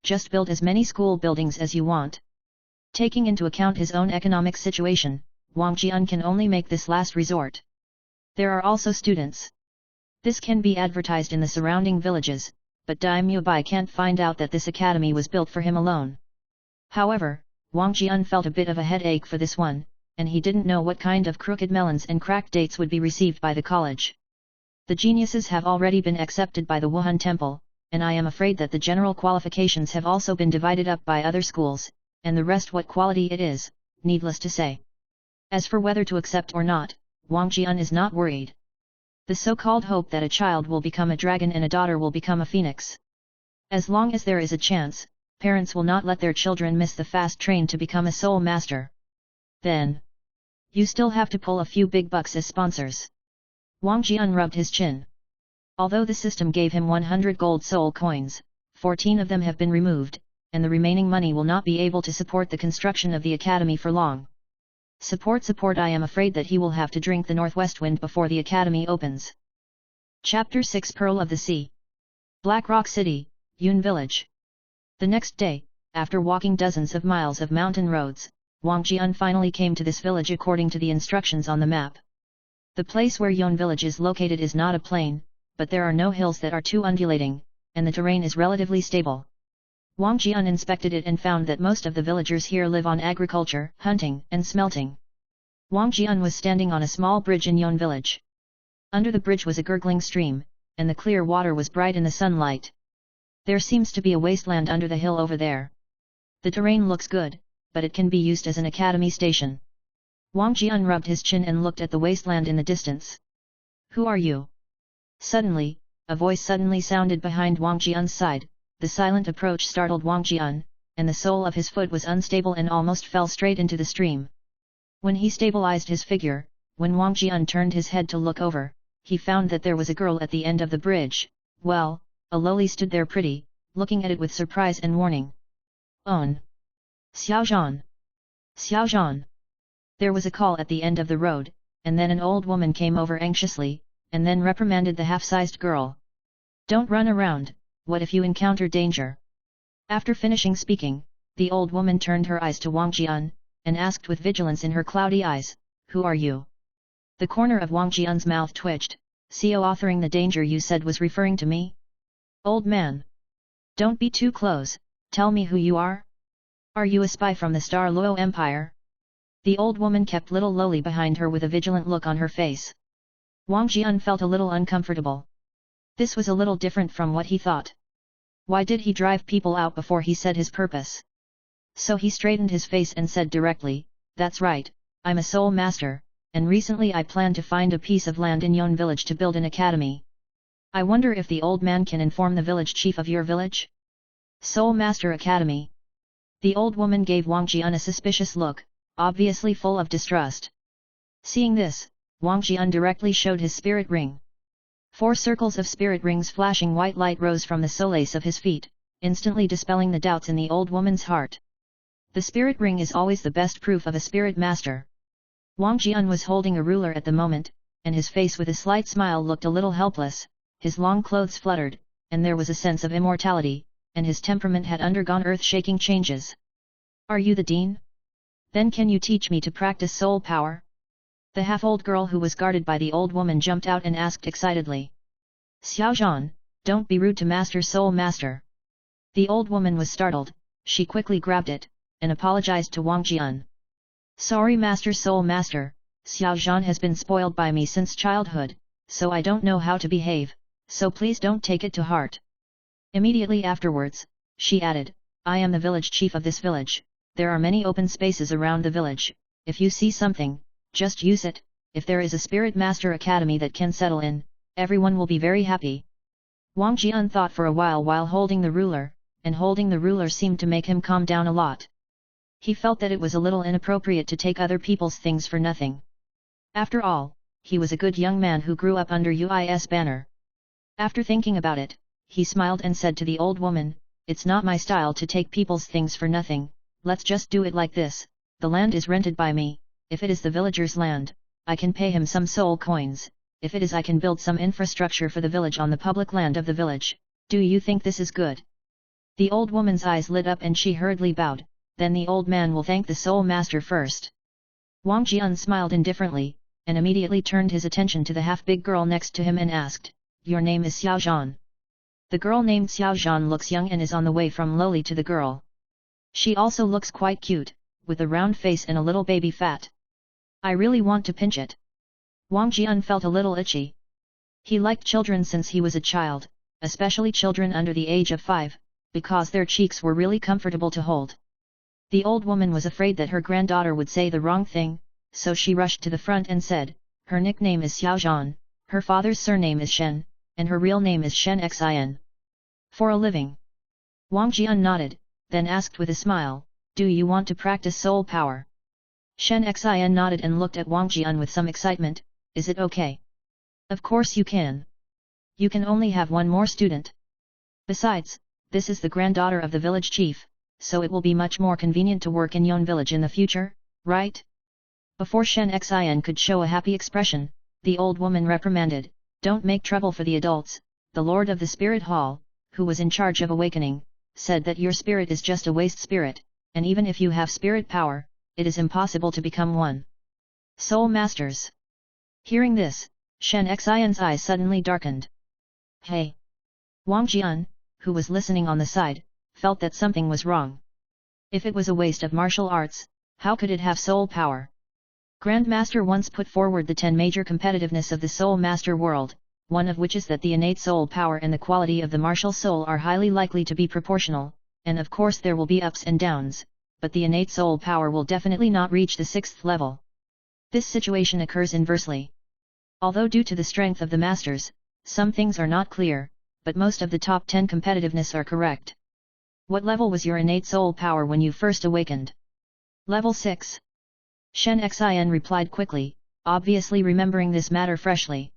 Just build as many school buildings as you want. Taking into account his own economic situation, Wang Jian can only make this last resort. There are also students. This can be advertised in the surrounding villages, but Daimyo Bai can't find out that this academy was built for him alone. However, Wang Jian felt a bit of a headache for this one, and he didn't know what kind of crooked melons and cracked dates would be received by the college. The geniuses have already been accepted by the Wuhan Temple, and I am afraid that the general qualifications have also been divided up by other schools, and the rest what quality it is, needless to say. As for whether to accept or not, Wang Jian is not worried. The so-called hope that a child will become a dragon and a daughter will become a phoenix. As long as there is a chance, parents will not let their children miss the fast train to become a soul master. Then, you still have to pull a few big bucks as sponsors. Wang Jian rubbed his chin. Although the system gave him 100 gold soul coins, 14 of them have been removed, and the remaining money will not be able to support the construction of the academy for long. Support, I am afraid that he will have to drink the northwest wind before the academy opens. Chapter 6 Pearl of the Sea. Black Rock City, Yun Village. The next day, after walking dozens of miles of mountain roads, Wang Jian finally came to this village according to the instructions on the map. The place where Yun Village is located is not a plain, but there are no hills that are too undulating, and the terrain is relatively stable. Wang Jian inspected it and found that most of the villagers here live on agriculture, hunting, and smelting. Wang Jian was standing on a small bridge in Yun Village. Under the bridge was a gurgling stream, and the clear water was bright in the sunlight. There seems to be a wasteland under the hill over there. The terrain looks good, but it can be used as an academy station. Wang Jian rubbed his chin and looked at the wasteland in the distance. Who are you? Suddenly, a voice suddenly sounded behind Wang Jian's side. The silent approach startled Wang Jian, and the sole of his foot was unstable and almost fell straight into the stream. When he stabilized his figure, when Wang Jian turned his head to look over, he found that there was a girl at the end of the bridge. Well, a loli stood there pretty, looking at it with surprise and warning. On! Xiaozhan! Xiaozhan! There was a call at the end of the road, and then an old woman came over anxiously, and then reprimanded the half-sized girl. Don't run around. What if you encounter danger? After finishing speaking, the old woman turned her eyes to Wang Jian, and asked with vigilance in her cloudy eyes, Who are you? The corner of Wang Jian's mouth twitched. Authoring the danger you said was referring to me? Old man! Don't be too close, tell me who you are? Are you a spy from the Star Luo Empire? The old woman kept little loli behind her with a vigilant look on her face. Wang Jian felt a little uncomfortable. This was a little different from what he thought. Why did he drive people out before he said his purpose? So he straightened his face and said directly, That's right, I'm a soul master, and recently I plan to find a piece of land in Yun village to build an academy. I wonder if the old man can inform the village chief of your village? Soul Master Academy. The old woman gave Wang Jian a suspicious look, obviously full of distrust. Seeing this, Wang Jian directly showed his spirit ring. 4 circles of spirit rings flashing white light rose from the soles of his feet, instantly dispelling the doubts in the old woman's heart. The spirit ring is always the best proof of a spirit master. Wang Jian was holding a ruler at the moment, and his face with a slight smile looked a little helpless, his long clothes fluttered, and there was a sense of immortality, and his temperament had undergone earth-shaking changes. Are you the dean? Then can you teach me to practice soul power? The half-old girl who was guarded by the old woman jumped out and asked excitedly. Xiaozhan, don't be rude to Master Soul Master. The old woman was startled, she quickly grabbed it, and apologized to Wang Jian. Sorry Master Soul Master, Xiaozhan has been spoiled by me since childhood, so I don't know how to behave, so please don't take it to heart. Immediately afterwards, she added, I am the village chief of this village, there are many open spaces around the village, if you see something, just use it, if there is a Spirit Master Academy that can settle in, everyone will be very happy. Wang Jian thought for a while holding the ruler, and holding the ruler seemed to make him calm down a lot. He felt that it was a little inappropriate to take other people's things for nothing. After all, he was a good young man who grew up under UIS banner. After thinking about it, he smiled and said to the old woman, It's not my style to take people's things for nothing, let's just do it like this, the land is rented by me. If it is the villager's land, I can pay him some soul coins, if it is I can build some infrastructure for the village on the public land of the village, do you think this is good? The old woman's eyes lit up and she hurriedly bowed, then the old man will thank the soul master first. Wang Jian smiled indifferently, and immediately turned his attention to the half-big girl next to him and asked, Your name is Xiaozhan. The girl named Xiaozhan looks young and is on the way from lowly to the girl. She also looks quite cute, with a round face and a little baby fat. I really want to pinch it. Wang Jian felt a little itchy. He liked children since he was a child, especially children under the age of 5, because their cheeks were really comfortable to hold. The old woman was afraid that her granddaughter would say the wrong thing, so she rushed to the front and said, her nickname is Xiaozhan, her father's surname is Shen, and her real name is Shen Xin. For a living. Wang Jian nodded, then asked with a smile, do you want to practice soul power? Shen Xin nodded and looked at Wang Jian with some excitement, is it okay? Of course you can. You can only have one more student. Besides, this is the granddaughter of the village chief, so it will be much more convenient to work in Yon village in the future, right? Before Shen Xin could show a happy expression, the old woman reprimanded, don't make trouble for the adults. The lord of the spirit hall, who was in charge of awakening, said that your spirit is just a waste spirit, and even if you have spirit power, it is impossible to become one. Soul Masters. Hearing this, Shen Xin's eyes suddenly darkened. Hey! Wang Jian, who was listening on the side, felt that something was wrong. If it was a waste of martial arts, how could it have soul power? Grandmaster once put forward the 10 major competitiveness of the Soul Master world, one of which is that the innate soul power and the quality of the martial soul are highly likely to be proportional, and of course there will be ups and downs, but the innate soul power will definitely not reach the 6th level. This situation occurs inversely. Although due to the strength of the masters, some things are not clear, but most of the top 10 competitiveness are correct. What level was your innate soul power when you first awakened? Level 6. Shen Xin replied quickly, obviously remembering this matter freshly.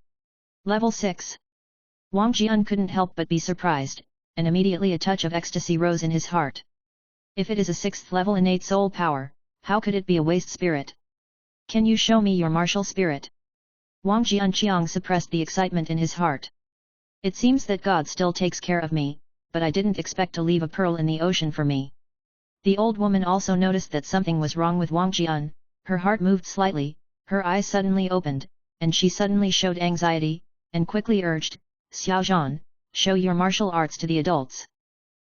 Level 6. Wang Jian couldn't help but be surprised, and immediately a touch of ecstasy rose in his heart. If it is a 6th level innate soul power, how could it be a waste spirit? Can you show me your martial spirit? Wang Jianqiang suppressed the excitement in his heart. It seems that God still takes care of me, but I didn't expect to leave a pearl in the ocean for me. The old woman also noticed that something was wrong with Wang Jian, her heart moved slightly, her eyes suddenly opened, and she suddenly showed anxiety, and quickly urged, Xiaozhan, show your martial arts to the adults.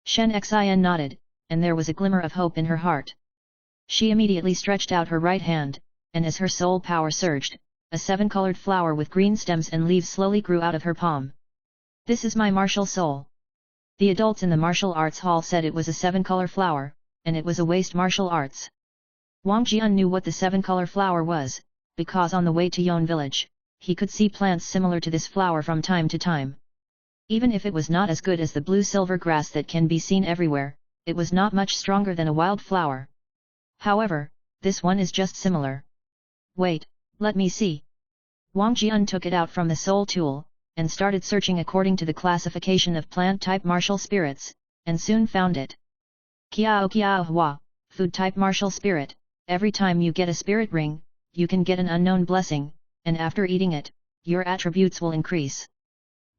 Shen Xin nodded, and there was a glimmer of hope in her heart. She immediately stretched out her right hand, and as her soul power surged, a 7-colored flower with green stems and leaves slowly grew out of her palm. This is my martial soul. The adults in the martial arts hall said it was a 7-color flower, and it was a waste martial arts. Wang Jian knew what the 7-color flower was, because on the way to Yon village, he could see plants similar to this flower from time to time. Even if it was not as good as the blue-silver grass that can be seen everywhere, it was not much stronger than a wild flower. However, this one is just similar. Wait, let me see. Wang Jian took it out from the soul tool, and started searching according to the classification of plant-type martial spirits, and soon found it. Kiao Kiao Hua, food-type martial spirit, every time you get a spirit ring, you can get an unknown blessing, and after eating it, your attributes will increase.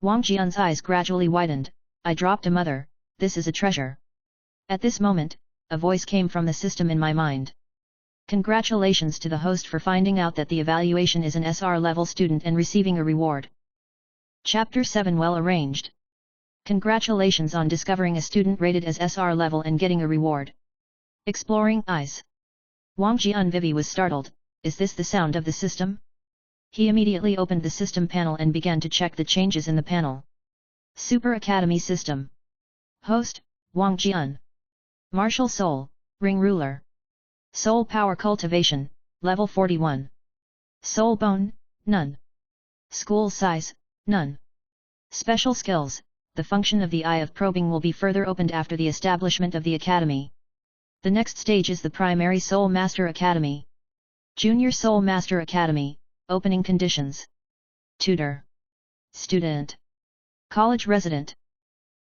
Wang Jian's eyes gradually widened, I dropped a mother, this is a treasure. At this moment, a voice came from the system in my mind. Congratulations to the host for finding out that the evaluation is an SR level student and receiving a reward. Chapter 7 Well arranged. Congratulations on discovering a student rated as SR level and getting a reward. Exploring eyes. Wang Jian Vivi was startled, is this the sound of the system? He immediately opened the system panel and began to check the changes in the panel. Super Academy System. Host, Wang Jian. Martial Soul, Ring Ruler. Soul Power Cultivation, Level 41. Soul Bone, none. School Size, none. Special Skills, the function of the Eye of Probing will be further opened after the establishment of the Academy. The next stage is the Primary Soul Master Academy. Junior Soul Master Academy, Opening Conditions. Tutor. Student. College Resident.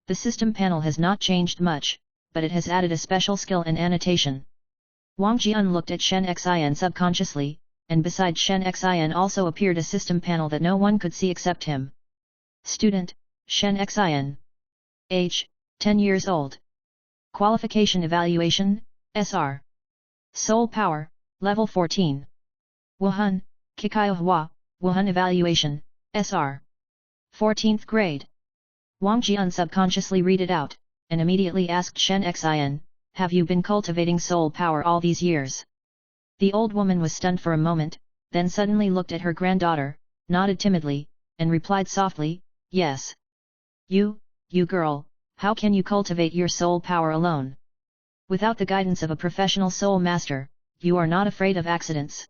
The system panel has not changed much, but it has added a special skill and annotation. Wang Jian looked at Shen Xin subconsciously, and beside Shen Xin also appeared a system panel that no one could see except him. Student, Shen Xin. Age, 10 years old. Qualification Evaluation, SR. Soul Power, Level 14. Wuhan, Kikaio Hua, Wuhan Evaluation, SR. 14th grade. Wang Jian subconsciously read it out, and immediately asked Shen Xin, have you been cultivating soul power all these years? The old woman was stunned for a moment, then suddenly looked at her granddaughter, nodded timidly, and replied softly, yes. You, you girl, how can you cultivate your soul power alone? Without the guidance of a professional soul master, you are not afraid of accidents.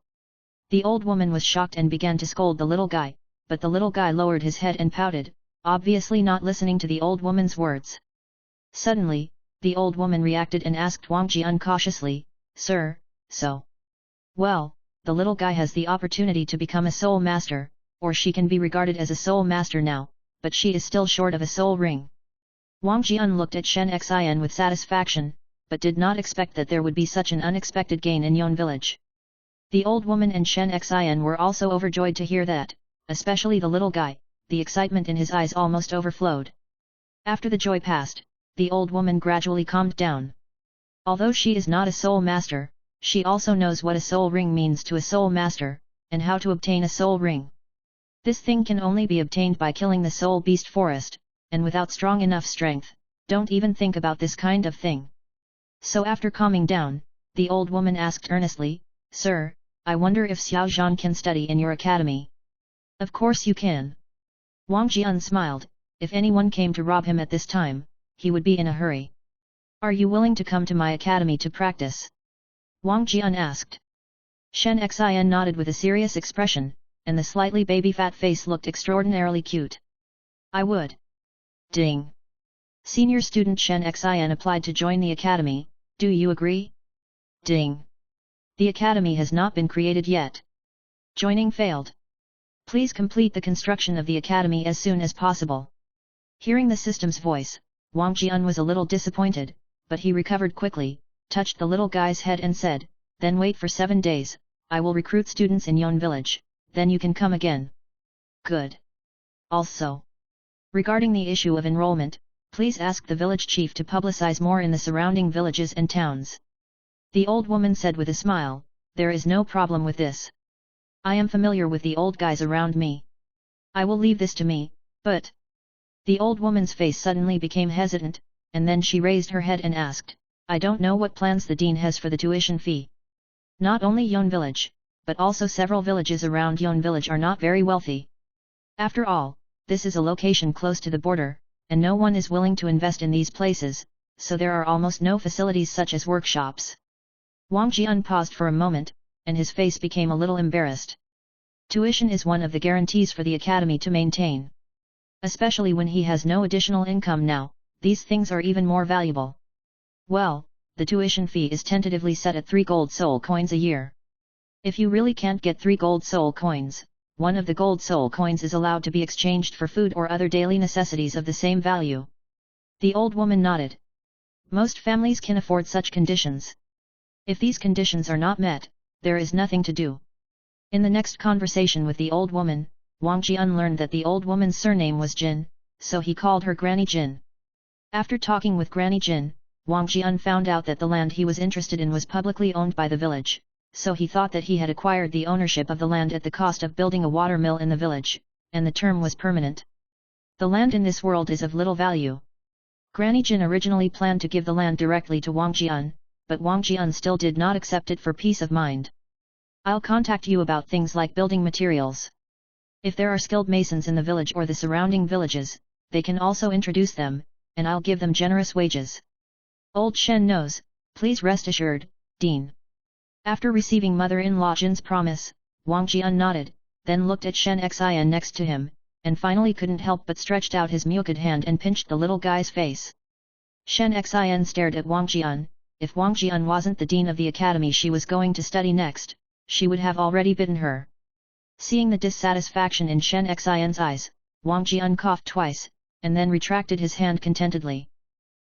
The old woman was shocked and began to scold the little guy, but the little guy lowered his head and pouted, obviously not listening to the old woman's words. Suddenly, the old woman reacted and asked Wang Jian cautiously, Sir, so? Well, the little guy has the opportunity to become a soul master, or she can be regarded as a soul master now, but she is still short of a soul ring. Wang Jian looked at Shen Xian with satisfaction, but did not expect that there would be such an unexpected gain in Yon village. The old woman and Shen Xian were also overjoyed to hear that, especially the little guy, the excitement in his eyes almost overflowed. After the joy passed, the old woman gradually calmed down. Although she is not a soul master, she also knows what a soul ring means to a soul master, and how to obtain a soul ring. This thing can only be obtained by killing the soul beast forest, and without strong enough strength, don't even think about this kind of thing. So after calming down, the old woman asked earnestly, Sir, I wonder if Xiao Zhan can study in your academy. Of course you can. Wang Jian smiled, if anyone came to rob him at this time, he would be in a hurry. Are you willing to come to my academy to practice? Wang Jian asked. Shen Xian nodded with a serious expression, and the slightly baby-fat face looked extraordinarily cute. I would. Ding. Senior student Shen Xian applied to join the academy, do you agree? Ding. The academy has not been created yet. Joining failed. Please complete the construction of the academy as soon as possible. Hearing the system's voice, Wang Jian was a little disappointed, but he recovered quickly, touched the little guy's head and said, then wait for 7 days, I will recruit students in Yon village, then you can come again. Good. Also, regarding the issue of enrollment, please ask the village chief to publicize more in the surrounding villages and towns. The old woman said with a smile, there is no problem with this. I am familiar with the old guys around me. I will leave this to me, but... The old woman's face suddenly became hesitant, and then she raised her head and asked, I don't know what plans the dean has for the tuition fee. Not only Yon village, but also several villages around Yon village are not very wealthy. After all, this is a location close to the border, and no one is willing to invest in these places, so there are almost no facilities such as workshops. Wang Jian paused for a moment, and his face became a little embarrassed. Tuition is one of the guarantees for the academy to maintain. Especially when he has no additional income now, these things are even more valuable. Well, the tuition fee is tentatively set at 3 gold soul coins a year. If you really can't get 3 gold soul coins, one of the gold soul coins is allowed to be exchanged for food or other daily necessities of the same value. The old woman nodded. Most families can afford such conditions. If these conditions are not met, there is nothing to do. In the next conversation with the old woman, Wang Jian learned that the old woman's surname was Jin, so he called her Granny Jin. After talking with Granny Jin, Wang Jian found out that the land he was interested in was publicly owned by the village, so he thought that he had acquired the ownership of the land at the cost of building a water mill in the village, and the term was permanent. The land in this world is of little value. Granny Jin originally planned to give the land directly to Wang Jian, but Wang Jian still did not accept it for peace of mind. I'll contact you about things like building materials. If there are skilled masons in the village or the surrounding villages, they can also introduce them, and I'll give them generous wages. Old Shen knows, please rest assured, Dean. After receiving mother-in-law Jin's promise, Wang Jian nodded, then looked at Shen Xian next to him, and finally couldn't help but stretched out his muted hand and pinched the little guy's face. Shen Xian stared at Wang Jian. If Wang Jian wasn't the dean of the academy she was going to study next, she would have already bitten her. Seeing the dissatisfaction in Shen Xian's eyes, Wang Jian coughed twice, and then retracted his hand contentedly.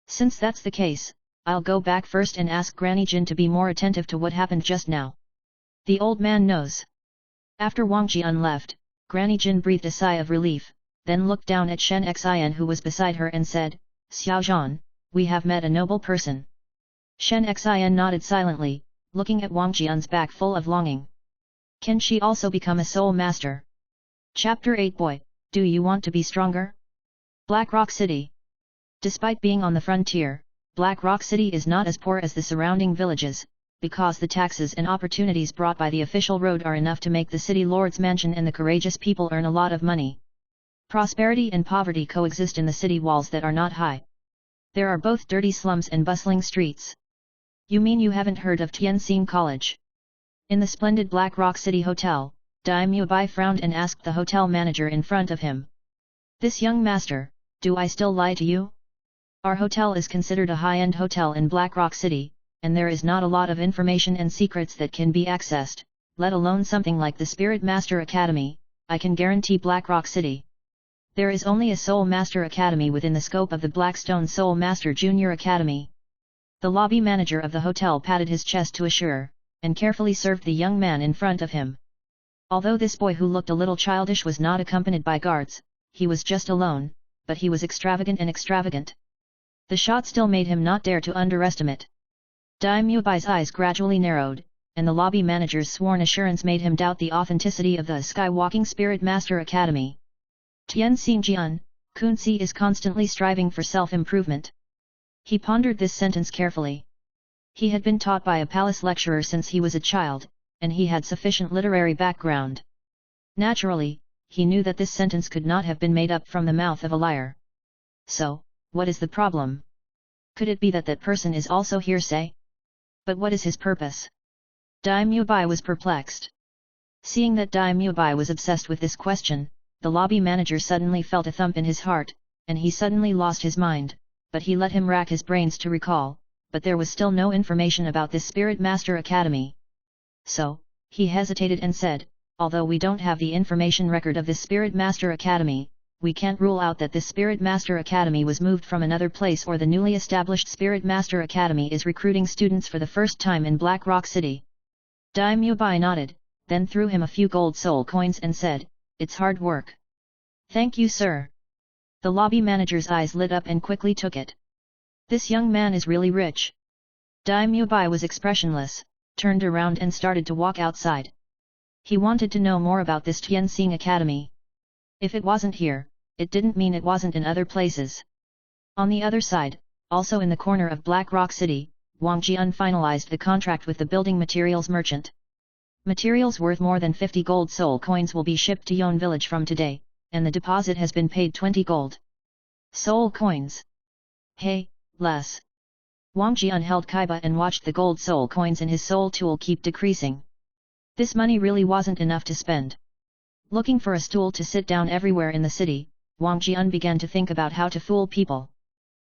Since that's the case, I'll go back first and ask Granny Jin to be more attentive to what happened just now. The old man knows. After Wang Jian left, Granny Jin breathed a sigh of relief, then looked down at Shen Xian who was beside her and said, Xiao Zhan, we have met a noble person. Shen Xian nodded silently, looking at Wang Jian's back full of longing. Can she also become a soul master? Chapter 8 Boy, do you want to be stronger? Black Rock City. Despite being on the frontier, Black Rock City is not as poor as the surrounding villages, because the taxes and opportunities brought by the official road are enough to make the city lord's mansion and the courageous people earn a lot of money. Prosperity and poverty coexist in the city walls that are not high. There are both dirty slums and bustling streets. You mean you haven't heard of Tianxing College? In the splendid Black Rock City Hotel, Daimyo Bai frowned and asked the hotel manager in front of him. This young master, do I still lie to you? Our hotel is considered a high-end hotel in Black Rock City, and there is not a lot of information and secrets that can be accessed, let alone something like the Spirit Master Academy. I can guarantee Black Rock City. There is only a Soul Master Academy within the scope of the Blackstone Soul Master Junior Academy. The lobby manager of the hotel patted his chest to assure, and carefully served the young man in front of him. Although this boy who looked a little childish was not accompanied by guards, he was just alone, but he was extravagant and extravagant. The shot still made him not dare to underestimate. Daimyo Bai's eyes gradually narrowed, and the lobby manager's sworn assurance made him doubt the authenticity of the Skywalking Spirit Master Academy. Tianxing Jian, Kunzi is constantly striving for self-improvement. He pondered this sentence carefully. He had been taught by a palace lecturer since he was a child, and he had sufficient literary background. Naturally, he knew that this sentence could not have been made up from the mouth of a liar. So, what is the problem? Could it be that that person is also hearsay? But what is his purpose? Daimyo Bai was perplexed. Seeing that Daimyo Bai was obsessed with this question, the lobby manager suddenly felt a thump in his heart, and he suddenly lost his mind, but he let him rack his brains to recall, but there was still no information about this Spirit Master Academy. So, he hesitated and said, although we don't have the information record of this Spirit Master Academy, we can't rule out that this Spirit Master Academy was moved from another place or the newly established Spirit Master Academy is recruiting students for the first time in Black Rock City. Daimyo Bai nodded, then threw him a few gold soul coins and said, it's hard work. Thank you, sir. The lobby manager's eyes lit up and quickly took it. This young man is really rich. Daimyo Bai was expressionless, turned around and started to walk outside. He wanted to know more about this Tianxing Academy. If it wasn't here, it didn't mean it wasn't in other places. On the other side, also in the corner of Black Rock City, Wang Jian finalized the contract with the building materials merchant. Materials worth more than 50 gold soul coins will be shipped to Yon village from today, and the deposit has been paid 20 gold soul coins. Hey, less. Wang Jian held Kaiba and watched the gold soul coins in his soul tool keep decreasing. This money really wasn't enough to spend. Looking for a stool to sit down everywhere in the city, Wang Jian began to think about how to fool people.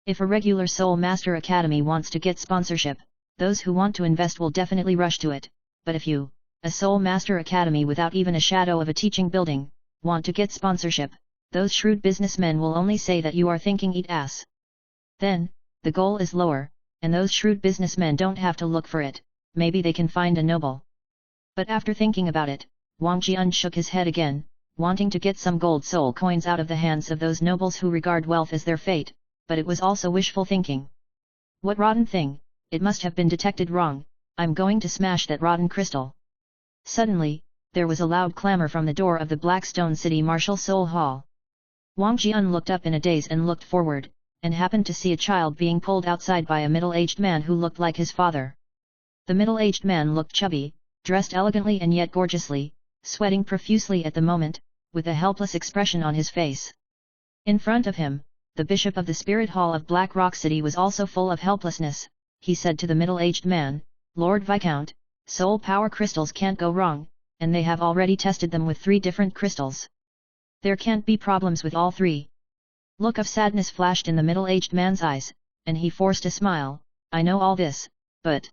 If a regular Soul Master Academy wants to get sponsorship, those who want to invest will definitely rush to it, but if you, a Soul Master Academy without even a shadow of a teaching building, want to get sponsorship, those shrewd businessmen will only say that you are thinking eat ass. Then, the goal is lower, and those shrewd businessmen don't have to look for it, maybe they can find a noble. But after thinking about it, Wang Jian shook his head again, wanting to get some gold soul coins out of the hands of those nobles who regard wealth as their fate, but it was also wishful thinking. What rotten thing, it must have been detected wrong, I'm going to smash that rotten crystal. Suddenly, there was a loud clamor from the door of the Blackstone City Martial Soul Hall. Wang Jian looked up in a daze and looked forward, and happened to see a child being pulled outside by a middle-aged man who looked like his father. The middle-aged man looked chubby, dressed elegantly and yet gorgeously, sweating profusely at the moment, with a helpless expression on his face. In front of him, the bishop of the Spirit Hall of Black Rock City was also full of helplessness. He said to the middle-aged man, Lord Viscount, soul power crystals can't go wrong, and they have already tested them with 3 different crystals. There can't be problems with all 3. Look of sadness flashed in the middle-aged man's eyes, and he forced a smile, I know all this, but...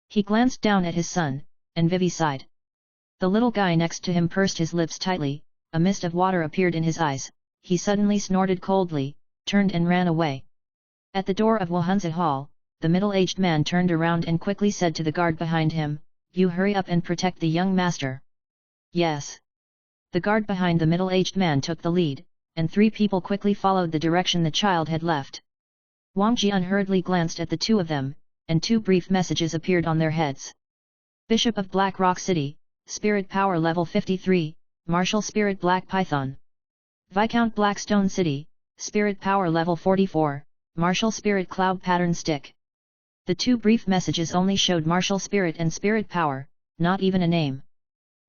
He glanced down at his son, and Vivi sighed. The little guy next to him pursed his lips tightly, a mist of water appeared in his eyes, he suddenly snorted coldly, turned and ran away. At the door of Wahansa Hall, the middle-aged man turned around and quickly said to the guard behind him, you hurry up and protect the young master. Yes. The guard behind the middle-aged man took the lead, and 3 people quickly followed the direction the child had left. Wang Jian hurriedly glanced at the 2 of them, and 2 brief messages appeared on their heads. Bishop of Black Rock City, Spirit Power Level 53, Martial Spirit Black Python. Viscount Blackstone City, Spirit Power Level 44, Martial Spirit Cloud Pattern Stick. The 2 brief messages only showed Martial Spirit and Spirit Power, not even a name.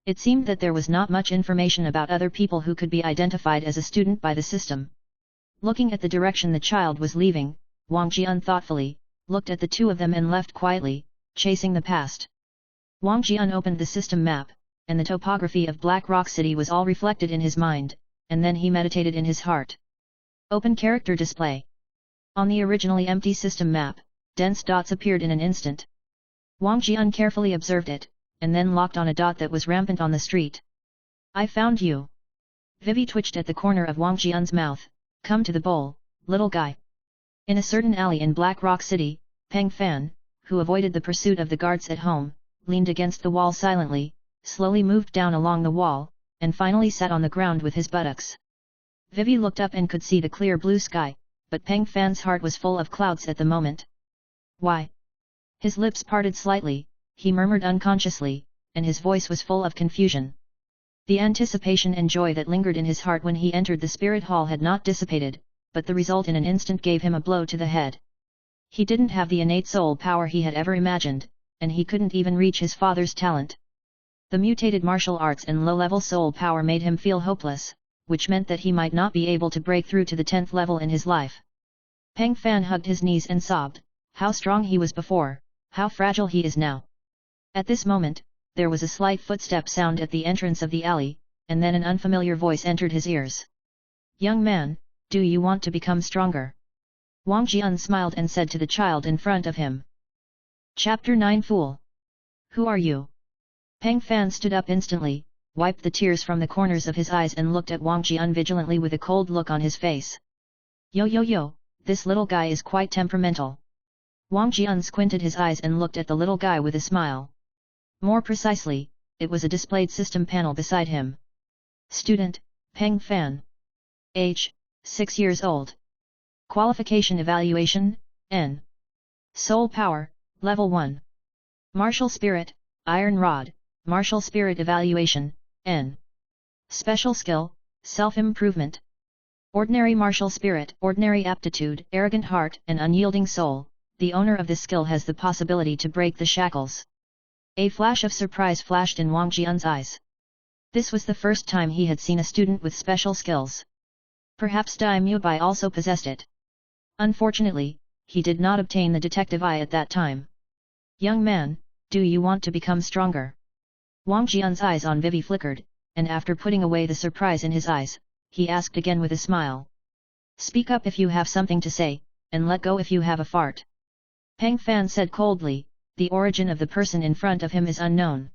It seemed that there was not much information about other people who could be identified as a student by the system. Looking at the direction the child was leaving, Wang Jian thoughtfully looked at the two of them and left quietly, chasing the past. Wang Jian opened the system map, and the topography of Black Rock City was all reflected in his mind, and then he meditated in his heart. Open character display. On the originally empty system map, dense dots appeared in an instant. Wang Jian carefully observed it, and then locked on a dot that was rampant on the street. I found you. Vivi twitched at the corner of Wang Jian's mouth. Come to the bowl, little guy. In a certain alley in Black Rock City, Peng Fan, who avoided the pursuit of the guards at home, leaned against the wall silently, slowly moved down along the wall, and finally sat on the ground with his buttocks. Vivi looked up and could see the clear blue sky, but Peng Fan's heart was full of clouds at the moment. Why? His lips parted slightly, he murmured unconsciously, and his voice was full of confusion. The anticipation and joy that lingered in his heart when he entered the spirit hall had not dissipated, but the result in an instant gave him a blow to the head. He didn't have the innate soul power he had ever imagined, and he couldn't even reach his father's talent. The mutated martial arts and low-level soul power made him feel hopeless, which meant that he might not be able to break through to the 10th level in his life. Peng Fan hugged his knees and sobbed, how strong he was before, how fragile he is now. At this moment, there was a slight footstep sound at the entrance of the alley, and then an unfamiliar voice entered his ears. Young man, do you want to become stronger? Wang Jian smiled and said to the child in front of him. Chapter 9 Fool. Who are you? Peng Fan stood up instantly, wiped the tears from the corners of his eyes and looked at Wang Jian vigilantly with a cold look on his face. Yo, this little guy is quite temperamental. Wang Jian squinted his eyes and looked at the little guy with a smile. More precisely, it was a displayed system panel beside him. Student, Peng Fan. Age, 6 years old. Qualification evaluation, N. Soul power, level 1. Martial spirit, Iron Rod, martial spirit evaluation, N. Special skill, self-improvement. Ordinary martial spirit, ordinary aptitude, arrogant heart and unyielding soul, the owner of this skill has the possibility to break the shackles. A flash of surprise flashed in Wang Jian's eyes. This was the first time he had seen a student with special skills. Perhaps Dai Mubai also possessed it. Unfortunately, he did not obtain the detective eye at that time. Young man, do you want to become stronger? Wang Jian's eyes on Vivi flickered, and after putting away the surprise in his eyes, he asked again with a smile. Speak up if you have something to say, and let go if you have a fart. Peng Fan said coldly, the origin of the person in front of him is unknown.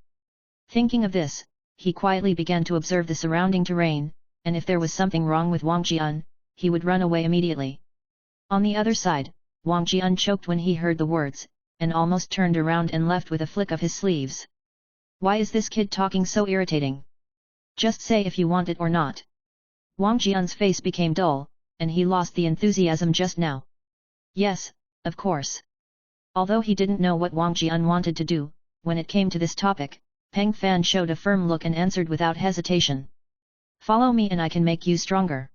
Thinking of this, he quietly began to observe the surrounding terrain, and if there was something wrong with Wang Jian, he would run away immediately. On the other side, Wang Jian choked when he heard the words, and almost turned around and left with a flick of his sleeves. Why is this kid talking so irritating? Just say if you want it or not. Wang Jian's face became dull, and he lost the enthusiasm just now. Yes, of course. Although he didn't know what Wang Jian wanted to do, when it came to this topic, Peng Fan showed a firm look and answered without hesitation. Follow me and I can make you stronger.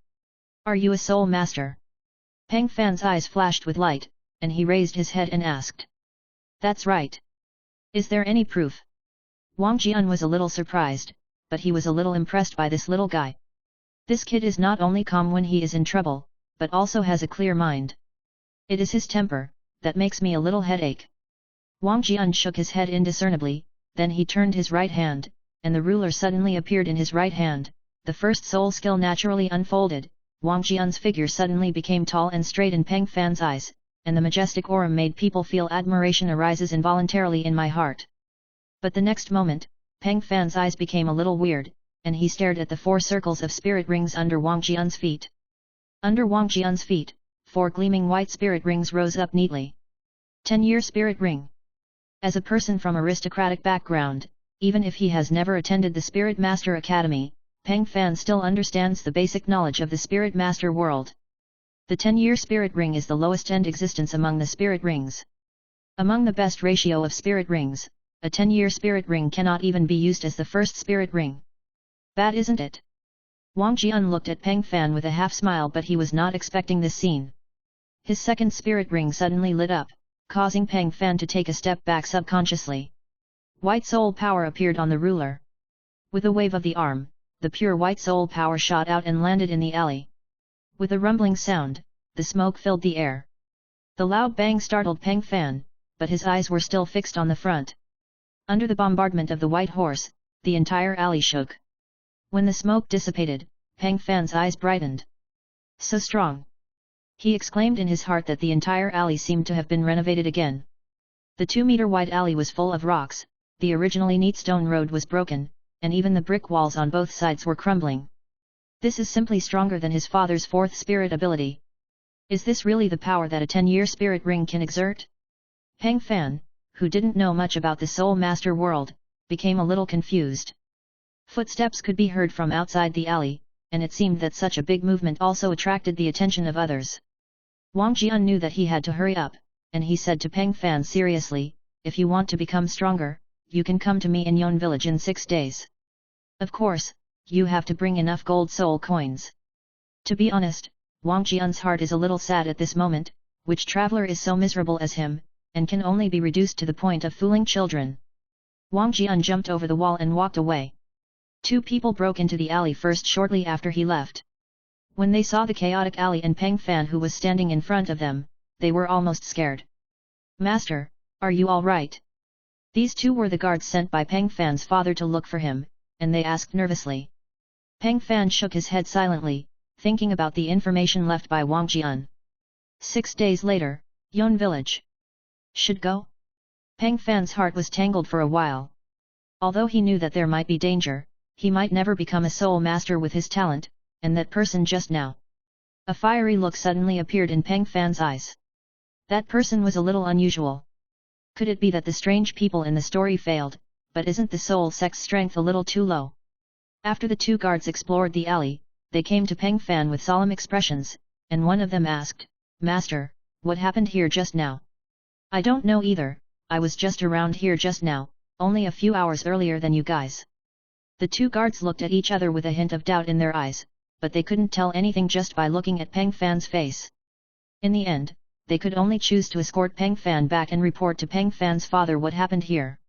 Are you a soul master? Peng Fan's eyes flashed with light, and he raised his head and asked. That's right. Is there any proof? Wang Jian was a little surprised, but he was a little impressed by this little guy. This kid is not only calm when he is in trouble, but also has a clear mind. It is his temper that makes me a little headache. Wang Jian shook his head indiscernibly, then he turned his right hand, and the ruler suddenly appeared in his right hand. The first soul skill naturally unfolded. Wang Jian's figure suddenly became tall and straight in Peng Fan's eyes, and the majestic aura made people feel admiration arises involuntarily in my heart. But the next moment, Peng Fan's eyes became a little weird, and he stared at the 4 circles of spirit rings under Wang Jian's feet. Under Wang Jian's feet, 4 gleaming white spirit rings rose up neatly. 10-year spirit ring. As a person from aristocratic background, even if he has never attended the Spirit Master Academy, Peng Fan still understands the basic knowledge of the Spirit Master world. The 10-year spirit ring is the lowest end existence among the spirit rings. Among the best ratio of spirit rings, a 10-year spirit ring cannot even be used as the first spirit ring. Bad, isn't it? Wang Jian looked at Peng Fan with a half smile, but he was not expecting this scene. His second spirit ring suddenly lit up, causing Peng Fan to take a step back subconsciously. White soul power appeared on the ruler. With a wave of the arm, the pure white soul power shot out and landed in the alley. With a rumbling sound, the smoke filled the air. The loud bang startled Peng Fan, but his eyes were still fixed on the front. Under the bombardment of the white horse, the entire alley shook. When the smoke dissipated, Peng Fan's eyes brightened. So strong! He exclaimed in his heart that the entire alley seemed to have been renovated again. The 2-meter-wide alley was full of rocks, the originally neat stone road was broken, and even the brick walls on both sides were crumbling. This is simply stronger than his father's 4th spirit ability. Is this really the power that a 10-year spirit ring can exert? Peng Fan, who didn't know much about the Soul Master world, became a little confused. Footsteps could be heard from outside the alley, and it seemed that such a big movement also attracted the attention of others. Wang Jian knew that he had to hurry up, and he said to Peng Fan seriously, "If you want to become stronger, you can come to me in Yon village in 6 days. Of course, you have to bring enough gold soul coins." To be honest, Wang Jian's heart is a little sad at this moment. Which traveler is so miserable as him, and can only be reduced to the point of fooling children? Wang Jian jumped over the wall and walked away. 2 people broke into the alley first shortly after he left. When they saw the chaotic alley and Peng Fan who was standing in front of them, they were almost scared. "Master, are you all right?" These 2 were the guards sent by Peng Fan's father to look for him, and they asked nervously. Peng Fan shook his head silently, thinking about the information left by Wang Jian. 6 days later, Yon village. Should go? Peng Fan's heart was tangled for a while. Although he knew that there might be danger, he might never become a soul master with his talent, and that person just now. A fiery look suddenly appeared in Peng Fan's eyes. That person was a little unusual. Could it be that the strange people in the story failed, but isn't the soul sex strength a little too low? After the 2 guards explored the alley, they came to Peng Fan with solemn expressions, and one of them asked, "Master, what happened here just now?" "I don't know either, I was just around here just now, only a few hours earlier than you guys." The 2 guards looked at each other with a hint of doubt in their eyes, but they couldn't tell anything just by looking at Peng Fan's face. In the end, they could only choose to escort Peng Fan back and report to Peng Fan's father what happened here.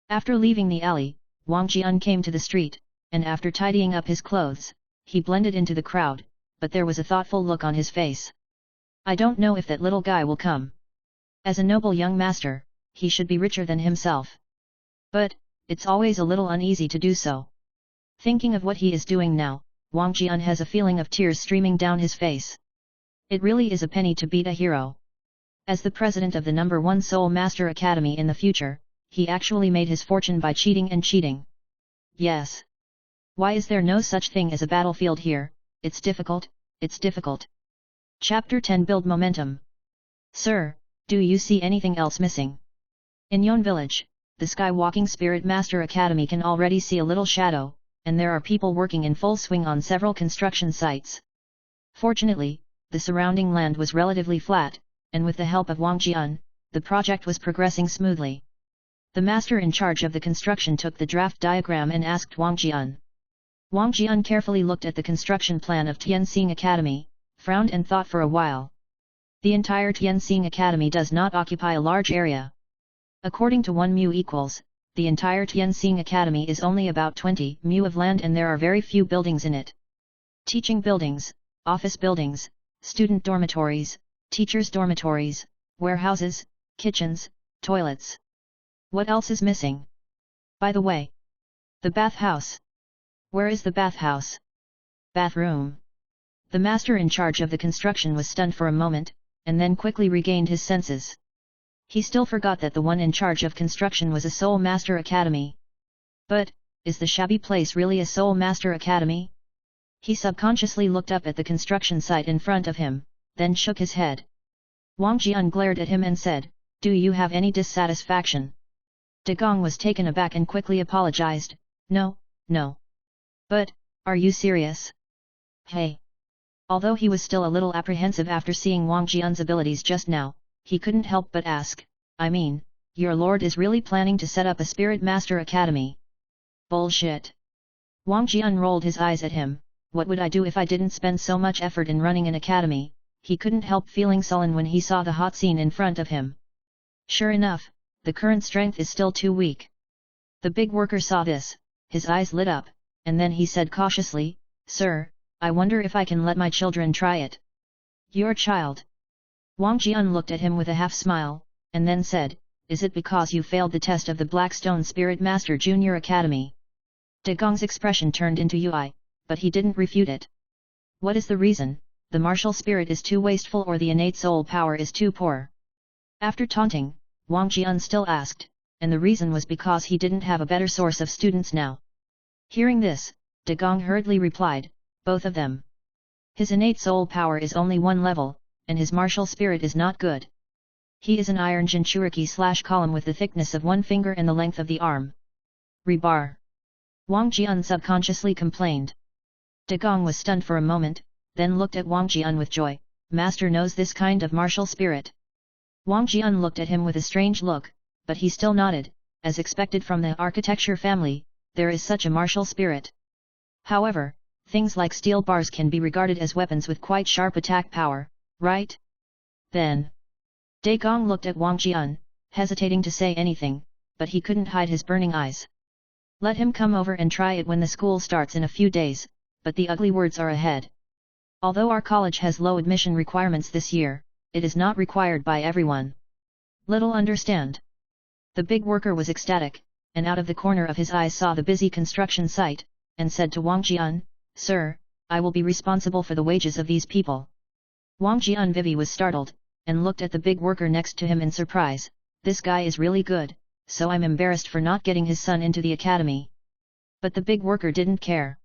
After leaving the alley, Wang Jian came to the street, and after tidying up his clothes, he blended into the crowd, but there was a thoughtful look on his face. "I don't know if that little guy will come. As a noble young master, he should be richer than himself. But, it's always a little uneasy to do so." Thinking of what he is doing now, Wang Jian has a feeling of tears streaming down his face. It really is a penny to beat a hero. As the president of the No. 1 Soul Master Academy in the future, he actually made his fortune by cheating and cheating. Yes. Why is there no such thing as a battlefield here? It's difficult, it's difficult. Chapter 10 Build Momentum. "Sir, do you see anything else missing?" In Yon village, the Skywalking Spirit Master Academy can already see a little shadow, and there are people working in full swing on several construction sites. Fortunately, the surrounding land was relatively flat, and with the help of Wang Jian, the project was progressing smoothly. The master in charge of the construction took the draft diagram and asked Wang Jian. Wang Jian carefully looked at the construction plan of Tianxing Academy, frowned and thought for a while. The entire Tianxing Academy does not occupy a large area. According to 1 mu equals, the entire Tianxing Academy is only about 20 mu of land and there are very few buildings in it. Teaching buildings, office buildings, student dormitories, teachers' dormitories, warehouses, kitchens, toilets. What else is missing? By the way, the bathhouse. Where is the bathhouse? Bathroom. The master in charge of the construction was stunned for a moment, and then quickly regained his senses. He still forgot that the one in charge of construction was a Soul Master Academy. But, is the shabby place really a Soul Master Academy? He subconsciously looked up at the construction site in front of him, then shook his head. Wang Jian glared at him and said, "Do you have any dissatisfaction?" De Gong was taken aback and quickly apologized, No. But, are you serious? Hey! Although he was still a little apprehensive after seeing Wang Jian's abilities just now, he couldn't help but ask, "I mean, your lord is really planning to set up a Spirit Master Academy?" Bullshit! Wang Jian rolled his eyes at him. What would I do if I didn't spend so much effort in running an academy? He couldn't help feeling sullen when he saw the hot scene in front of him. Sure enough, the current strength is still too weak. The big worker saw this, his eyes lit up, and then he said cautiously, "Sir, I wonder if I can let my children try it." "Your child?" Wang Jian looked at him with a half-smile, and then said, "Is it because you failed the test of the Blackstone Spirit Master Junior Academy?" De Gong's expression turned into UI, but he didn't refute it. "What is the reason? The martial spirit is too wasteful or the innate soul power is too poor?" After taunting, Wang Jian still asked, and the reason was because he didn't have a better source of students now. Hearing this, De Gong hurriedly replied, "Both of them. His innate soul power is only one level, and his martial spirit is not good. He is an iron Jinchuriki/column with the thickness of one finger and the length of the arm." "Rebar," Wang Jian subconsciously complained. De Gong was stunned for a moment, then looked at Wang Jian with joy. "Master knows this kind of martial spirit." Wang Jian looked at him with a strange look, but he still nodded. As expected from the architecture family, there is such a martial spirit. However, things like steel bars can be regarded as weapons with quite sharp attack power, right? Then, De Gong looked at Wang Jian, hesitating to say anything, but he couldn't hide his burning eyes. "Let him come over and try it when the school starts in a few days, but the ugly words are ahead. Although our college has low admission requirements this year, it is not required by everyone. Little understand." The big worker was ecstatic, and out of the corner of his eyes saw the busy construction site, and said to Wang Jian, "Sir, I will be responsible for the wages of these people." Wang Jian Vivi was startled, and looked at the big worker next to him in surprise. "This guy is really good, so I'm embarrassed for not getting his son into the academy." But the big worker didn't care.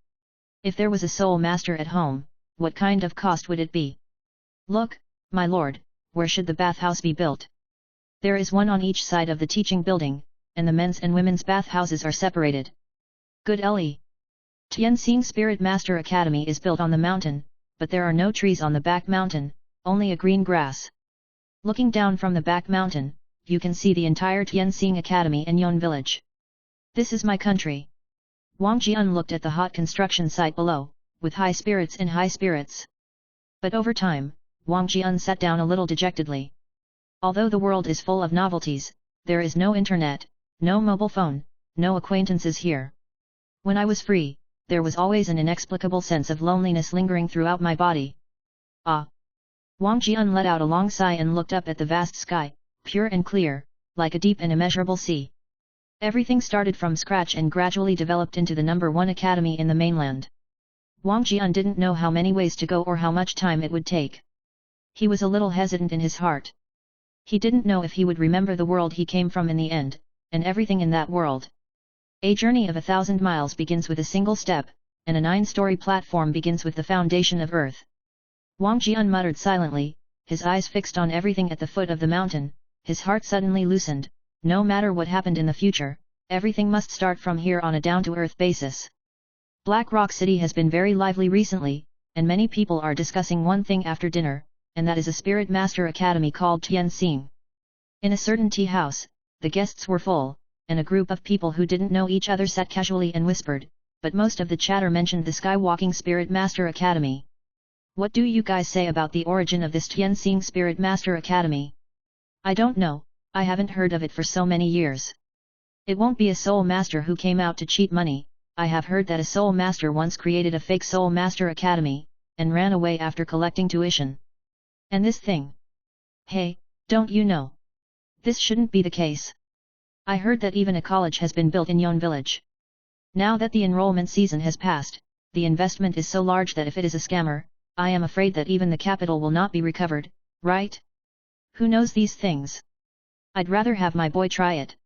If there was a soul master at home, what kind of cost would it be? "Look, my lord, where should the bathhouse be built? There is one on each side of the teaching building, and the men's and women's bathhouses are separated." "Good Ellie. Tianxing Spirit Master Academy is built on the mountain, but there are no trees on the back mountain, only a green grass. Looking down from the back mountain, you can see the entire Tianxing Academy and Yon village. This is my country." Wang Jian looked at the hot construction site below, with high spirits and high spirits. But over time, Wang Jian sat down a little dejectedly. Although the world is full of novelties, there is no internet, no mobile phone, no acquaintances here. When I was free, there was always an inexplicable sense of loneliness lingering throughout my body. "Ah!" Wang Jian let out a long sigh and looked up at the vast sky, pure and clear, like a deep and immeasurable sea. Everything started from scratch and gradually developed into the #1 academy in the mainland. Wang Jian didn't know how many ways to go or how much time it would take. He was a little hesitant in his heart. He didn't know if he would remember the world he came from in the end, and everything in that world. A journey of 1,000 miles begins with a single step, and a 9-story platform begins with the foundation of earth. Wang Jian muttered silently, his eyes fixed on everything at the foot of the mountain. His heart suddenly loosened. No matter what happened in the future, everything must start from here on a down-to-earth basis. Black Rock City has been very lively recently, and many people are discussing one thing after dinner, and that is a Spirit Master Academy called Tianxing. In a certain tea house, the guests were full, and a group of people who didn't know each other sat casually and whispered, but most of the chatter mentioned the Skywalking Spirit Master Academy. "What do you guys say about the origin of this Tianxing Spirit Master Academy?" "I don't know, I haven't heard of it for so many years. It won't be a soul master who came out to cheat money. I have heard that a soul master once created a fake soul master academy, and ran away after collecting tuition. And this thing? Hey, don't you know? This shouldn't be the case. I heard that even a college has been built in Yon village. Now that the enrollment season has passed, the investment is so large that if it is a scammer, I am afraid that even the capital will not be recovered, right? Who knows these things? I'd rather have my boy try it.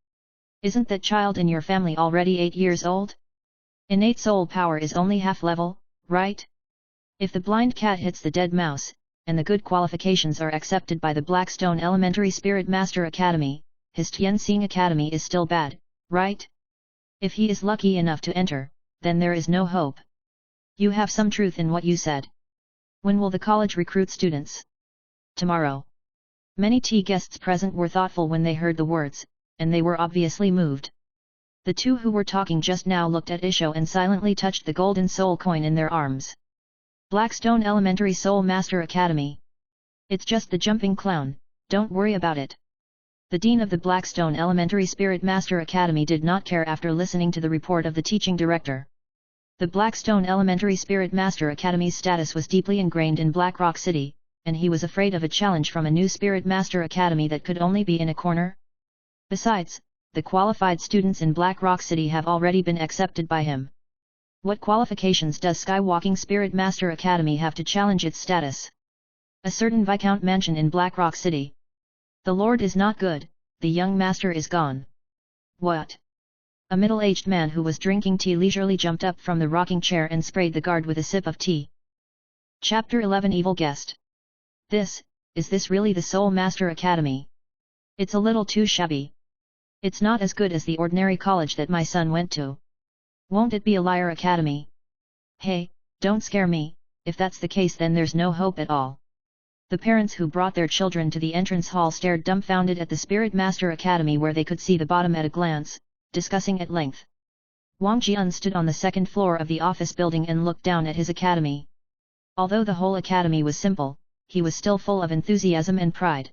Isn't that child in your family already 8 years old? Innate soul power is only half level, right? If the blind cat hits the dead mouse, and the good qualifications are accepted by the Blackstone Elementary Spirit Master Academy, his Tianxing Academy is still bad, right? If he is lucky enough to enter, then there is no hope. You have some truth in what you said. When will the college recruit students? Tomorrow. Many tea guests present were thoughtful when they heard the words, and they were obviously moved. The two who were talking just now looked at Isho and silently touched the golden soul coin in their arms. Blackstone Elementary Soul Master Academy. It's just the jumping clown, don't worry about it. The dean of the Blackstone Elementary Spirit Master Academy did not care after listening to the report of the teaching director. The Blackstone Elementary Spirit Master Academy's status was deeply ingrained in Black Rock City, and he was afraid of a challenge from a new Spirit Master Academy that could only be in a corner. Besides, the qualified students in Black Rock City have already been accepted by him. What qualifications does Skywalking Spirit Master Academy have to challenge its status? A certain Viscount mansion in Black Rock City. The Lord is not good, the young master is gone. What? A middle-aged man who was drinking tea leisurely jumped up from the rocking chair and sprayed the guard with a sip of tea. Chapter 11 Evil Guest. Is this really the Soul Master Academy? It's a little too shabby. It's not as good as the ordinary college that my son went to. Won't it be a liar academy? Hey, don't scare me, if that's the case then there's no hope at all. The parents who brought their children to the entrance hall stared dumbfounded at the Spirit Master Academy where they could see the bottom at a glance, discussing at length. Wang Jian stood on the second floor of the office building and looked down at his academy. Although the whole academy was simple, he was still full of enthusiasm and pride.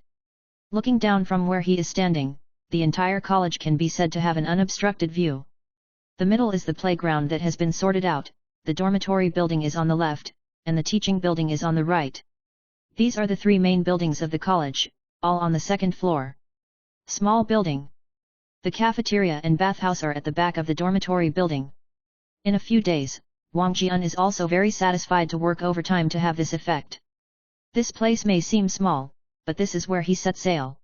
Looking down from where he is standing, the entire college can be said to have an unobstructed view. The middle is the playground that has been sorted out, the dormitory building is on the left, and the teaching building is on the right. These are the three main buildings of the college, all on the second floor. Small building. The cafeteria and bathhouse are at the back of the dormitory building. In a few days, Wang Jian is also very satisfied to work overtime to have this effect. This place may seem small, but this is where he set sail.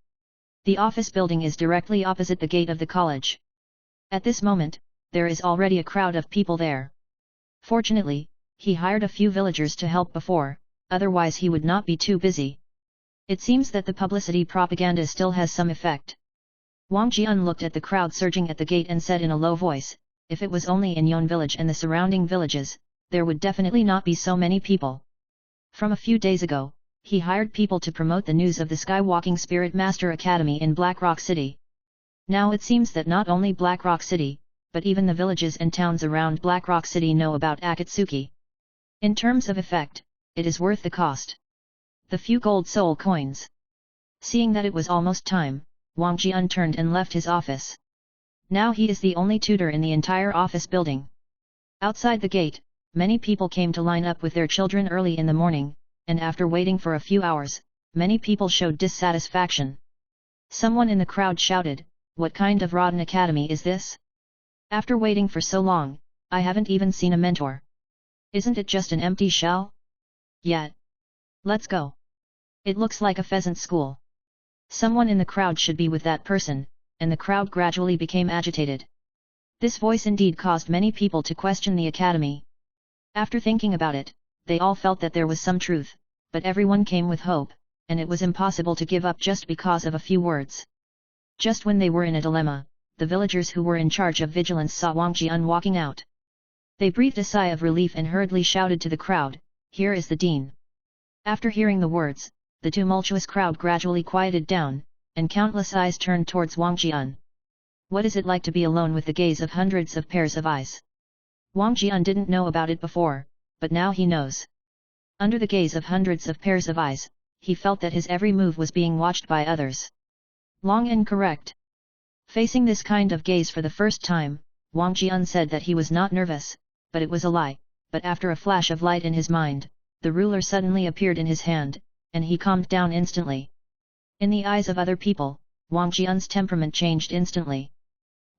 The office building is directly opposite the gate of the college. At this moment, there is already a crowd of people there. Fortunately, he hired a few villagers to help before, otherwise he would not be too busy. It seems that the publicity propaganda still has some effect. Wang Jian looked at the crowd surging at the gate and said in a low voice, if it was only in Yon village and the surrounding villages, there would definitely not be so many people. From a few days ago, he hired people to promote the news of the Skywalking Spirit Master Academy in Black Rock City. Now it seems that not only Black Rock City, but even the villages and towns around Black Rock City know about Akatsuki. In terms of effect, it is worth the cost. The few gold soul coins. Seeing that it was almost time, Wang Jian turned and left his office. Now he is the only tutor in the entire office building. Outside the gate, many people came to line up with their children early in the morning, and after waiting for a few hours, many people showed dissatisfaction. Someone in the crowd shouted, "What kind of rotten academy is this? After waiting for so long, I haven't even seen a mentor. Isn't it just an empty shell? Yet. Let's go. It looks like a pheasant school." Someone in the crowd should be with that person, and the crowd gradually became agitated. This voice indeed caused many people to question the academy. After thinking about it, they all felt that there was some truth, but everyone came with hope, and it was impossible to give up just because of a few words. Just when they were in a dilemma, the villagers who were in charge of vigilance saw Wang Jian walking out. They breathed a sigh of relief and hurriedly shouted to the crowd, "Here is the dean." After hearing the words, the tumultuous crowd gradually quieted down, and countless eyes turned towards Wang Jian. What is it like to be alone with the gaze of hundreds of pairs of eyes? Wang Jian didn't know about it before, but now he knows. Under the gaze of hundreds of pairs of eyes, he felt that his every move was being watched by others. Long and correct. Facing this kind of gaze for the first time, Wang Jian said that he was not nervous, but it was a lie. But after a flash of light in his mind, the ruler suddenly appeared in his hand, and he calmed down instantly. In the eyes of other people, Wang Jian's temperament changed instantly.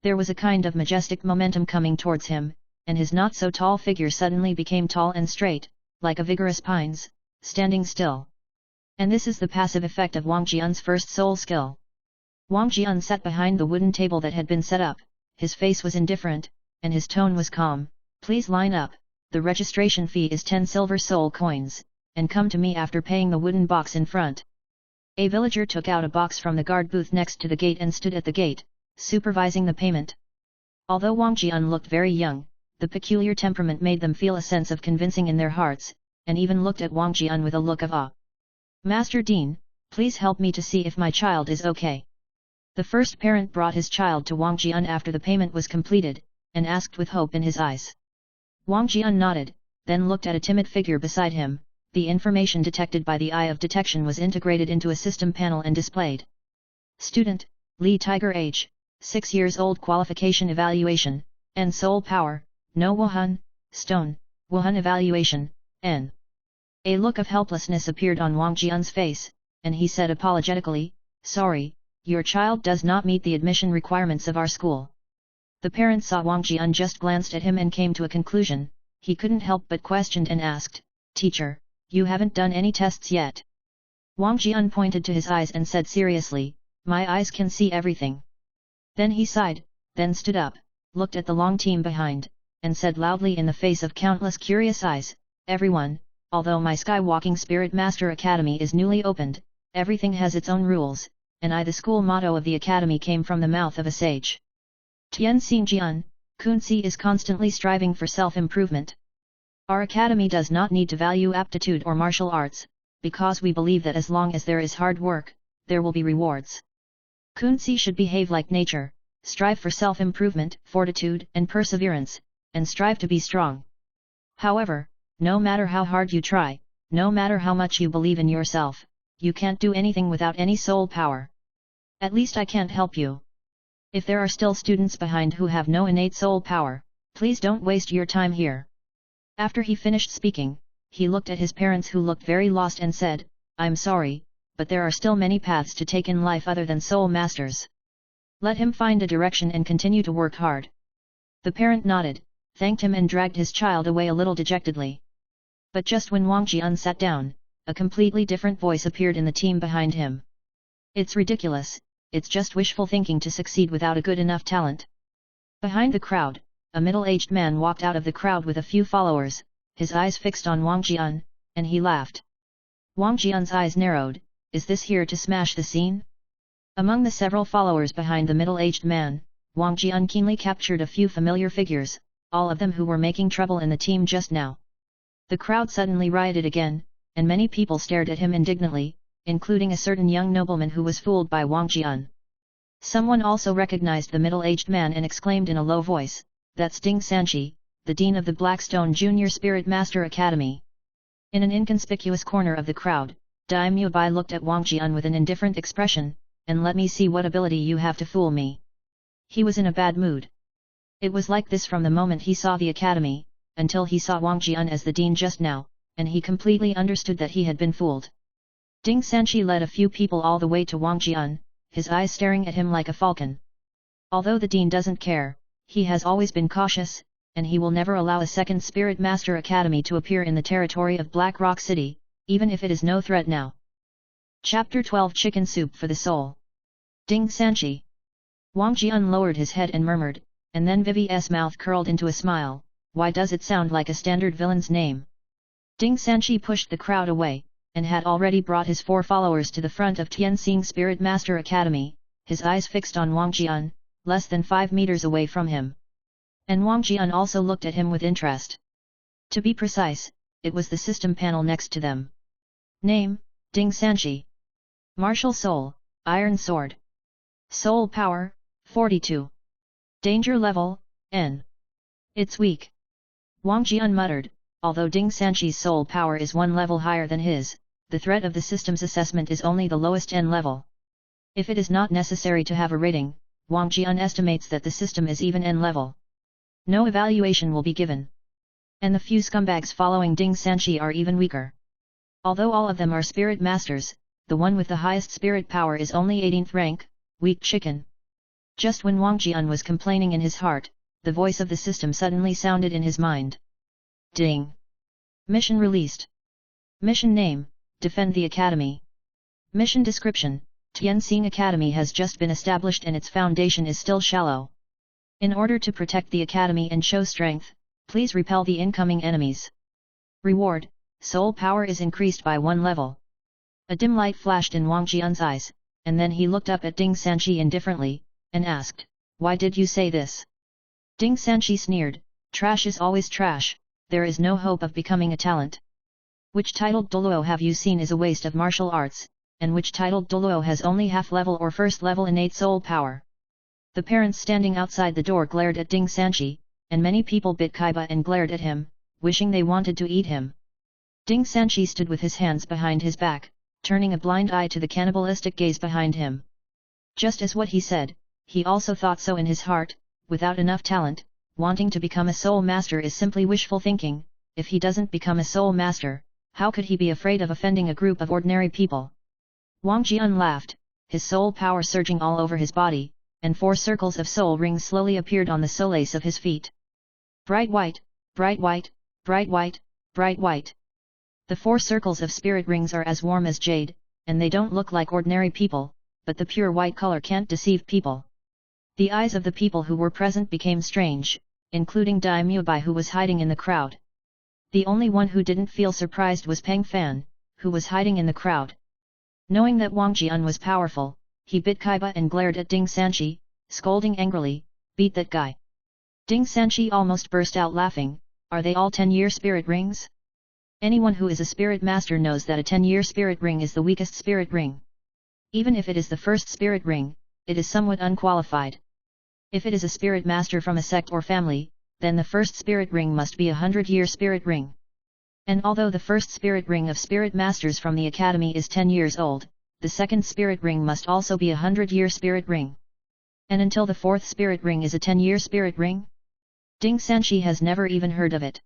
There was a kind of majestic momentum coming towards him, and his not-so-tall figure suddenly became tall and straight, like a vigorous pine's, standing still. And this is the passive effect of Wang Jian's first soul skill. Wang Jian sat behind the wooden table that had been set up, his face was indifferent, and his tone was calm. "Please line up, the registration fee is 10 silver soul coins, and come to me after paying the wooden box in front." A villager took out a box from the guard booth next to the gate and stood at the gate, supervising the payment. Although Wang Jian looked very young, the peculiar temperament made them feel a sense of convincing in their hearts, and even looked at Wang Jian with a look of awe. "Master Dean, please help me to see if my child is okay." The first parent brought his child to Wang Jian after the payment was completed, and asked with hope in his eyes. Wang Jian nodded, then looked at a timid figure beside him. The information detected by the eye of detection was integrated into a system panel and displayed. "Student, Li Tiger age, 6 years old qualification evaluation, N soul power, no Wuhan, stone, Wuhan evaluation, N. A look of helplessness appeared on Wang Jian's face, and he said apologetically, sorry, your child does not meet the admission requirements of our school. The parent saw Wang Jian just glanced at him and came to a conclusion. He couldn't help but questioned and asked, Teacher, you haven't done any tests yet? Wang Jian pointed to his eyes and said seriously, my eyes can see everything. Then he sighed, then stood up, looked at the long team behind, and said loudly in the face of countless curious eyes, everyone, although my Skywalking Spirit Master Academy is newly opened, everything has its own rules, and the school motto of the academy came from the mouth of a sage. Tianxing Jian, Kunzi is constantly striving for self-improvement. Our academy does not need to value aptitude or martial arts, because we believe that as long as there is hard work, there will be rewards. Kunzi should behave like nature, strive for self-improvement, fortitude and perseverance, and strive to be strong. However, no matter how hard you try, no matter how much you believe in yourself, you can't do anything without any soul power. At least I can't help you. If there are still students behind who have no innate soul power, please don't waste your time here. After he finished speaking, he looked at his parents who looked very lost and said, I'm sorry, but there are still many paths to take in life other than soul masters. Let him find a direction and continue to work hard. The parent nodded, thanked him and dragged his child away a little dejectedly. But just when Wang Jian sat down, a completely different voice appeared in the team behind him. It's ridiculous, it's just wishful thinking to succeed without a good enough talent. Behind the crowd, a middle-aged man walked out of the crowd with a few followers, his eyes fixed on Wang Jian, and he laughed. Wang Jian's eyes narrowed, is this here to smash the scene? Among the several followers behind the middle-aged man, Wang Jian keenly captured a few familiar figures, all of them who were making trouble in the team just now. The crowd suddenly rioted again, and many people stared at him indignantly, including a certain young nobleman who was fooled by Wang Jian. Someone also recognized the middle-aged man and exclaimed in a low voice, that's Ding Sanqi, the dean of the Blackstone Junior Spirit Master Academy. In an inconspicuous corner of the crowd, Daimyo Bai looked at Wang Jian with an indifferent expression, and let me see what ability you have to fool me. He was in a bad mood. It was like this from the moment he saw the academy, until he saw Wang Jian as the dean just now, and he completely understood that he had been fooled. Ding Sanqi led a few people all the way to Wang Jian, his eyes staring at him like a falcon. Although the dean doesn't care, he has always been cautious, and he will never allow a second Spirit Master Academy to appear in the territory of Black Rock City, even if it is no threat now. Chapter 12 Chicken Soup for the Soul. Ding Sanqi. Wang Jian lowered his head and murmured, and then Vivi's mouth curled into a smile, why does it sound like a standard villain's name? Ding Sanqi pushed the crowd away, and had already brought his 4 followers to the front of Tianxing Spirit Master Academy, his eyes fixed on Wang Jian, less than 5 meters away from him. And Wang Jian also looked at him with interest. To be precise, it was the system panel next to them. Name, Ding Sanqi. Martial Soul, Iron Sword. Soul Power, 42. Danger Level, N. It's weak. Wang Jian muttered, although Ding Sanqi's soul power is 1 level higher than his, the threat of the system's assessment is only the lowest N level. If it is not necessary to have a rating, Wang Jian estimates that the system is even N level. No evaluation will be given. And the few scumbags following Ding Sanqi are even weaker. Although all of them are spirit masters, the one with the highest spirit power is only 18th rank, weak chicken. Just when Wang Jian was complaining in his heart, the voice of the system suddenly sounded in his mind. Ding. Mission released. Mission name, Defend the Academy. Mission description, Tianxing Academy has just been established and its foundation is still shallow. In order to protect the Academy and show strength, please repel the incoming enemies. Reward, soul power is increased by 1 level. A dim light flashed in Wang Jian's eyes, and then he looked up at Ding Sanqi indifferently, and asked, why did you say this? Ding Sanqi sneered, trash is always trash, there is no hope of becoming a talent. Which titled Douluo have you seen is a waste of martial arts, and which titled Douluo has only half-level or first-level innate soul power? The parents standing outside the door glared at Ding Sanqi, and many people bit Kaiba and glared at him, wishing they wanted to eat him. Ding Sanqi stood with his hands behind his back, turning a blind eye to the cannibalistic gaze behind him. Just as what he said, he also thought so in his heart. Without enough talent, wanting to become a soul master is simply wishful thinking. If he doesn't become a soul master, how could he be afraid of offending a group of ordinary people? Wang Jian laughed, his soul power surging all over his body, and 4 circles of soul rings slowly appeared on the soles of his feet. Bright white, bright white, bright white, bright white. The 4 circles of spirit rings are as warm as jade, and they don't look like ordinary people, but the pure white color can't deceive people. The eyes of the people who were present became strange, including Daimyo Bai, who was hiding in the crowd. The only one who didn't feel surprised was Peng Fan, who was hiding in the crowd. Knowing that Wang Jian was powerful, he bit Kaiba and glared at Ding Sanqi, scolding angrily, "Beat that guy!" Ding Sanqi almost burst out laughing. Are they all 10-year spirit rings? Anyone who is a spirit master knows that a 10-year spirit ring is the weakest spirit ring. Even if it is the first spirit ring, it is somewhat unqualified. If it is a spirit master from a sect or family, then the first spirit ring must be a 100-year spirit ring. And although the first spirit ring of spirit masters from the academy is 10 years old, the second spirit ring must also be a 100-year spirit ring. And until the 4th spirit ring is a 10-year spirit ring? Ding Sanqi has never even heard of it.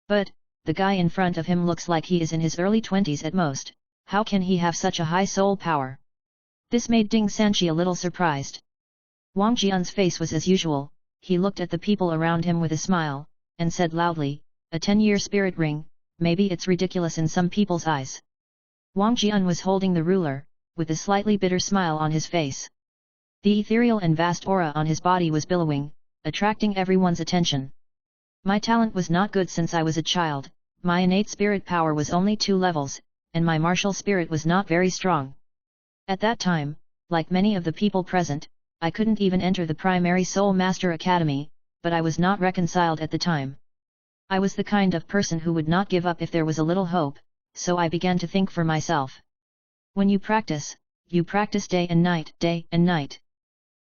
But, the guy in front of him looks like he is in his early 20s at most. How can he have such a high soul power? This made Ding Sanqi a little surprised. Wang Jian's face was as usual. He looked at the people around him with a smile, and said loudly, "A 10-year spirit ring, maybe it's ridiculous in some people's eyes." Wang Jian was holding the ruler, with a slightly bitter smile on his face. The ethereal and vast aura on his body was billowing, attracting everyone's attention. My talent was not good since I was a child, my innate spirit power was only 2 levels, and my martial spirit was not very strong. At that time, like many of the people present, I couldn't even enter the primary Soul Master Academy, but I was not reconciled at the time. I was the kind of person who would not give up if there was a little hope, so I began to think for myself. When you practice day and night, day and night.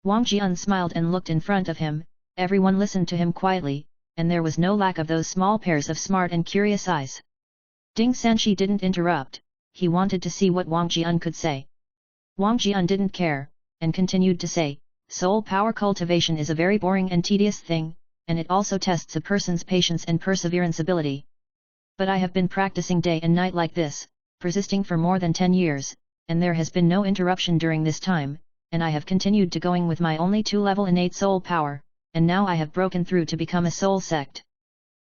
Wang Jian smiled and looked in front of him. Everyone listened to him quietly, and there was no lack of those small pairs of smart and curious eyes. Ding Sanqi didn't interrupt, he wanted to see what Wang Jian could say. Wang Jian didn't care, and continued to say, "Soul power cultivation is a very boring and tedious thing, and it also tests a person's patience and perseverance ability. But I have been practicing day and night like this, persisting for more than 10 years, and there has been no interruption during this time, and I have continued to going with my only 2-level innate soul power, and now I have broken through to become a soul sect.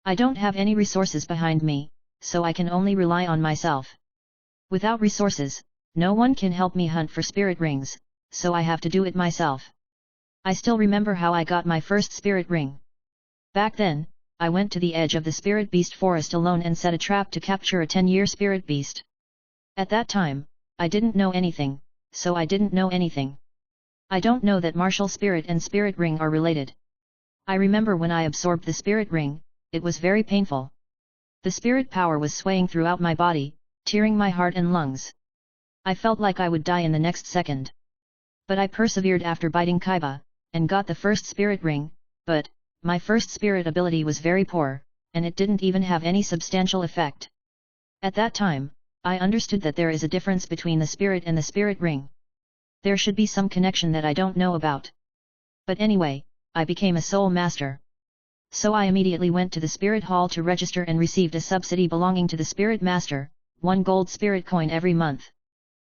I don't have any resources behind me, so I can only rely on myself. Without resources, no one can help me hunt for spirit rings, so I have to do it myself. I still remember how I got my first spirit ring. Back then, I went to the edge of the spirit beast forest alone and set a trap to capture a 10-year spirit beast. At that time, I didn't know anything, so I didn't know anything. I don't know that martial spirit and spirit ring are related. I remember when I absorbed the spirit ring, it was very painful. The spirit power was swaying throughout my body, tearing my heart and lungs. I felt like I would die in the next second. But I persevered after biting Kaiba, and got the first spirit ring, but, my first spirit ability was very poor, and it didn't even have any substantial effect. At that time, I understood that there is a difference between the spirit and the spirit ring. There should be some connection that I don't know about. But anyway, I became a soul master. So I immediately went to the spirit hall to register and received a subsidy belonging to the spirit master, 1 gold spirit coin every month.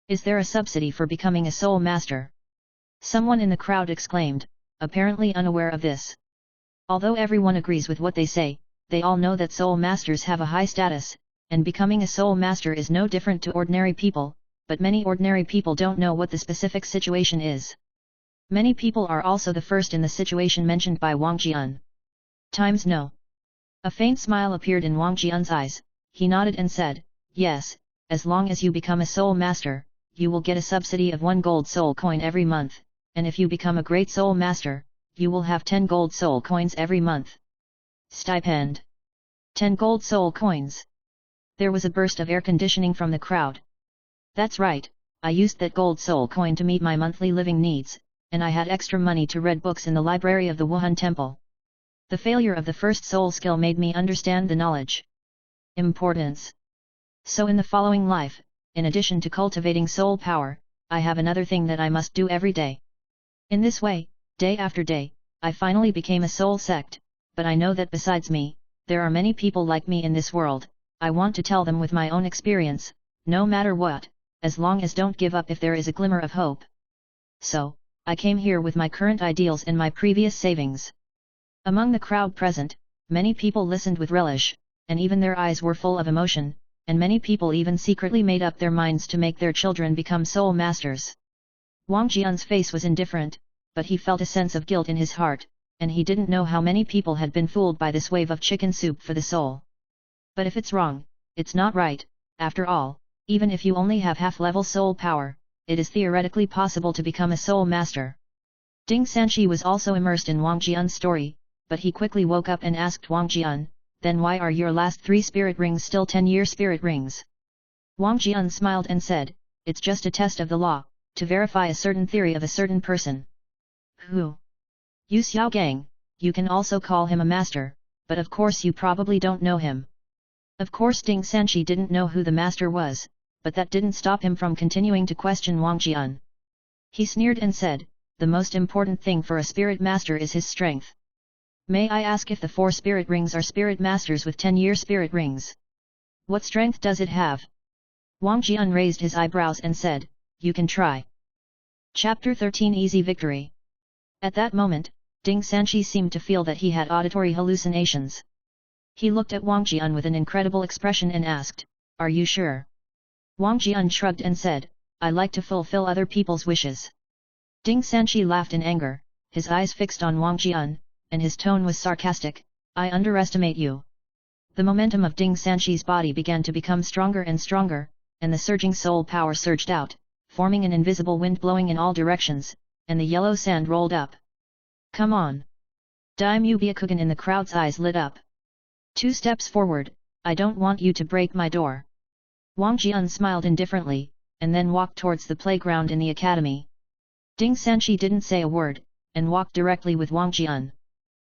Is there a subsidy for becoming a soul master? Someone in the crowd exclaimed, apparently unaware of this. Although everyone agrees with what they say, they all know that soul masters have a high status, and becoming a soul master is no different to ordinary people, but many ordinary people don't know what the specific situation is. Many people are also the first in the situation mentioned by Wang Jian. Times no. A faint smile appeared in Wang Jian's eyes, he nodded and said, yes, as long as you become a soul master, you will get a subsidy of 1 gold soul coin every month, and if you become a great soul master, you will have 10 gold soul coins every month. Stipend. 10 gold soul coins. There was a burst of air conditioning from the crowd. That's right, I used that gold soul coin to meet my monthly living needs, and I had extra money to read books in the library of the Wuhan Temple. The failure of the first soul skill made me understand the knowledge. Importance. So in the following life, in addition to cultivating soul power, I have another thing that I must do every day. In this way, day after day, I finally became a soul sect, but I know that besides me, there are many people like me in this world. I want to tell them with my own experience, no matter what, as long as don't give up if there is a glimmer of hope. So, I came here with my current ideals and my previous savings. Among the crowd present, many people listened with relish, and even their eyes were full of emotion, and many people even secretly made up their minds to make their children become soul masters. Wang Jian's face was indifferent, but he felt a sense of guilt in his heart, and he didn't know how many people had been fooled by this wave of chicken soup for the soul. But if it's wrong, it's not right. After all, even if you only have half-level soul power, it is theoretically possible to become a soul master. Ding Sanqi was also immersed in Wang Jian's story, but he quickly woke up and asked Wang Jian, "Then why are your last 3 spirit rings still 10-year spirit rings?" Wang Jian smiled and said, "It's just a test of the law, to verify a certain theory of a certain person." Who? Yu Xiaogang, you can also call him a master, but of course you probably don't know him. Of course Ding Sanqi didn't know who the master was, but that didn't stop him from continuing to question Wang Jian. He sneered and said, "The most important thing for a spirit master is his strength. May I ask if the 4 spirit rings are spirit masters with 10-year spirit rings? What strength does it have?" Wang Jian raised his eyebrows and said, "You can try." Chapter 13 Easy Victory. At that moment, Ding Sanqi seemed to feel that he had auditory hallucinations. He looked at Wang Jian with an incredible expression and asked, "Are you sure?" Wang Jian shrugged and said, "I like to fulfill other people's wishes." Ding Sanqi laughed in anger, his eyes fixed on Wang Jian, and his tone was sarcastic, "I underestimate you." The momentum of Ding Sanqi's body began to become stronger and stronger, and the surging soul power surged out, forming an invisible wind blowing in all directions, and the yellow sand rolled up. "Come on! Daimyo Byakugan!" In the crowd's eyes lit up. "2 steps forward, I don't want you to break my door." Wang Jian smiled indifferently, and then walked towards the playground in the academy. Ding Sanqi didn't say a word, and walked directly with Wang Jian.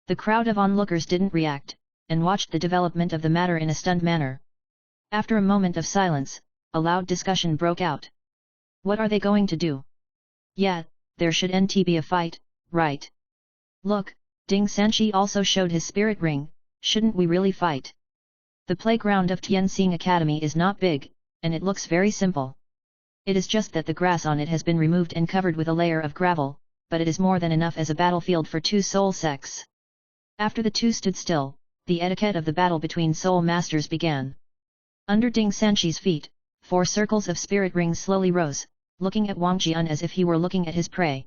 The crowd of onlookers didn't react, and watched the development of the matter in a stunned manner. After a moment of silence, a loud discussion broke out. "What are they going to do? Yeah, there shouldn't be a fight, right? Look, Ding Sanqi also showed his spirit ring, shouldn't we really fight? The playground of Tianxing Academy is not big, and it looks very simple. It is just that the grass on it has been removed and covered with a layer of gravel, but it is more than enough as a battlefield for 2 soul sects." After the 2 stood still, the etiquette of the battle between soul masters began. Under Ding Sanqi's feet, 4 circles of spirit rings slowly rose, looking at Wang Jian as if he were looking at his prey.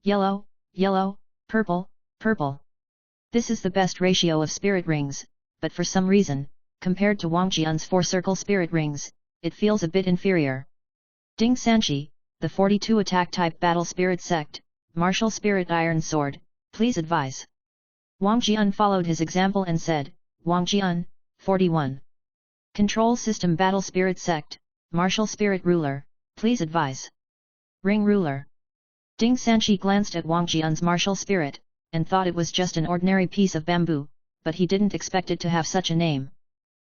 Yellow, yellow, purple, purple. This is the best ratio of spirit rings, but for some reason, compared to Wang Jian's 4-circle spirit rings, it feels a bit inferior. Ding Sanqi, the 42 attack type battle spirit sect, martial spirit iron sword, please advise. Wang Jian followed his example and said, "Wang Jian, 41. Control system battle spirit sect, martial spirit ruler, please advise." Ring ruler. Ding Sanqi glanced at Wang Jian's martial spirit, and thought it was just an ordinary piece of bamboo, but he didn't expect it to have such a name.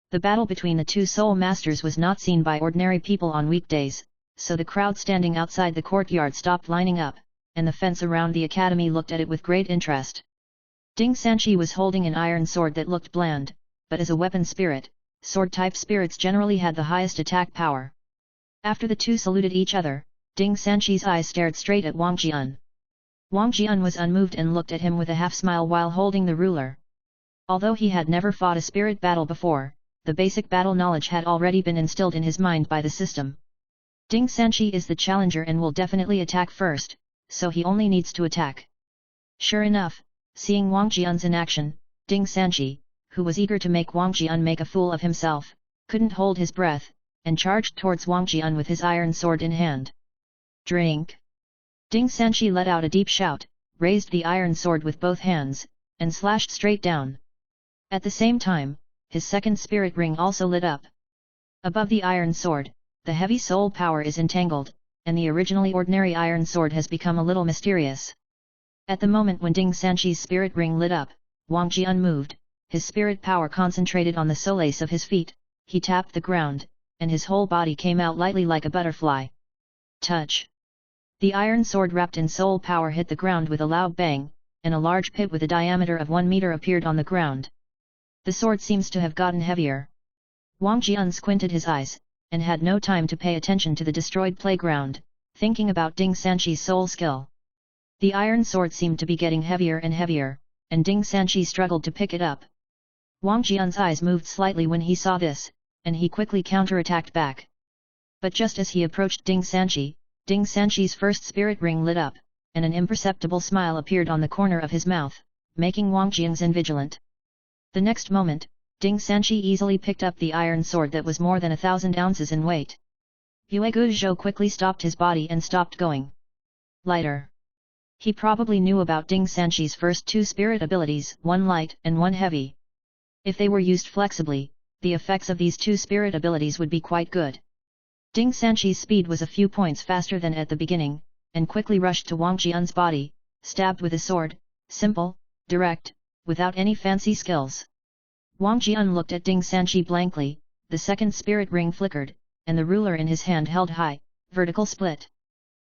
The battle between the 2 soul masters was not seen by ordinary people on weekdays, so the crowd standing outside the courtyard stopped lining up, and the fence around the academy looked at it with great interest. Ding Sanqi was holding an iron sword that looked bland, but as a weapon spirit, sword-type spirits generally had the highest attack power. After the 2 saluted each other, Ding Sanqi's eyes stared straight at Wang Jian. Wang Jian was unmoved and looked at him with a half-smile while holding the ruler. Although he had never fought a spirit battle before, the basic battle knowledge had already been instilled in his mind by the system. Ding Sanqi is the challenger and will definitely attack first, so he only needs to attack. Sure enough, seeing Wang Jian's in action, Ding Sanqi, who was eager to make Wang Jian make a fool of himself, couldn't hold his breath, and charged towards Wang Jian with his iron sword in hand. Drink! Ding Sanqi let out a deep shout, raised the iron sword with both hands, and slashed straight down. At the same time, his second spirit ring also lit up. Above the iron sword, the heavy soul power is entangled, and the originally ordinary iron sword has become a little mysterious. At the moment when Ding Sanqi's spirit ring lit up, Wang Jian moved, his spirit power concentrated on the solace of his feet, he tapped the ground, and his whole body came out lightly like a butterfly. Touch! The iron sword wrapped in soul power hit the ground with a loud bang, and a large pit with a diameter of 1 meter appeared on the ground. The sword seems to have gotten heavier. Wang Jian squinted his eyes, and had no time to pay attention to the destroyed playground, thinking about Ding Sanqi's soul skill. The iron sword seemed to be getting heavier and heavier, and Ding Sanqi struggled to pick it up. Wang Jian's eyes moved slightly when he saw this, and he quickly counterattacked back. But just as he approached Ding Sanqi's first spirit ring lit up, and an imperceptible smile appeared on the corner of his mouth, making Wang Jian vigilant. The next moment, Ding Sanqi easily picked up the iron sword that was more than 1,000 ounces in weight. Yue Guzhou quickly stopped his body and stopped going. Lighter. He probably knew about Ding Sanqi's first 2 spirit abilities, one light and one heavy. If they were used flexibly, the effects of these 2 spirit abilities would be quite good. Ding Sanqi's speed was a few points faster than at the beginning, and quickly rushed to Wang Jian's body, stabbed with a sword, simple, direct, without any fancy skills. Wang Jian looked at Ding Sanqi blankly, the second spirit ring flickered, and the ruler in his hand held high, vertical split.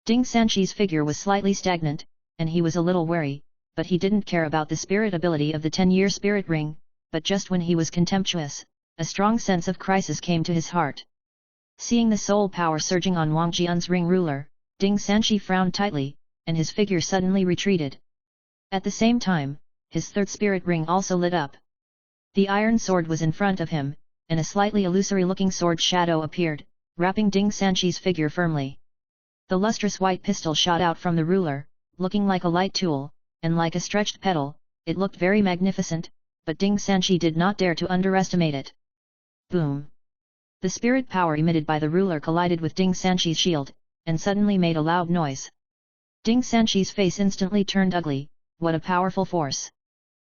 Ding Sanqi's figure was slightly stagnant, and he was a little wary, but he didn't care about the spirit ability of the 10-year spirit ring, but just when he was contemptuous, a strong sense of crisis came to his heart. Seeing the soul power surging on Wang Jian's ring ruler, Ding Sanqi frowned tightly, and his figure suddenly retreated. At the same time, his third spirit ring also lit up. The iron sword was in front of him, and a slightly illusory-looking sword shadow appeared, wrapping Ding Sanqi's figure firmly. The lustrous white pistol shot out from the ruler, looking like a light tool, and like a stretched petal, it looked very magnificent, but Ding Sanqi did not dare to underestimate it. Boom! The spirit power emitted by the ruler collided with Ding Sanqi's shield, and suddenly made a loud noise. Ding Sanqi's face instantly turned ugly. What a powerful force!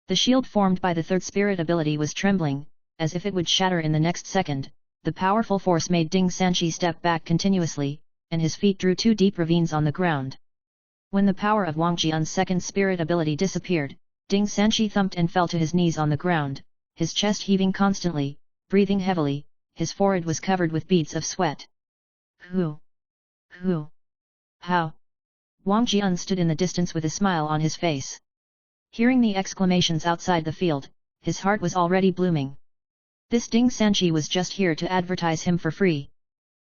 The shield formed by the third spirit ability was trembling, as if it would shatter in the next second. The powerful force made Ding Sanqi step back continuously, and his feet drew 2 deep ravines on the ground. When the power of Wang Jian's second spirit ability disappeared, Ding Sanqi thumped and fell to his knees on the ground, his chest heaving constantly, breathing heavily, his forehead was covered with beads of sweat. Who? How? Wang Jian stood in the distance with a smile on his face. Hearing the exclamations outside the field, his heart was already blooming. This Ding Sanqi was just here to advertise him for free.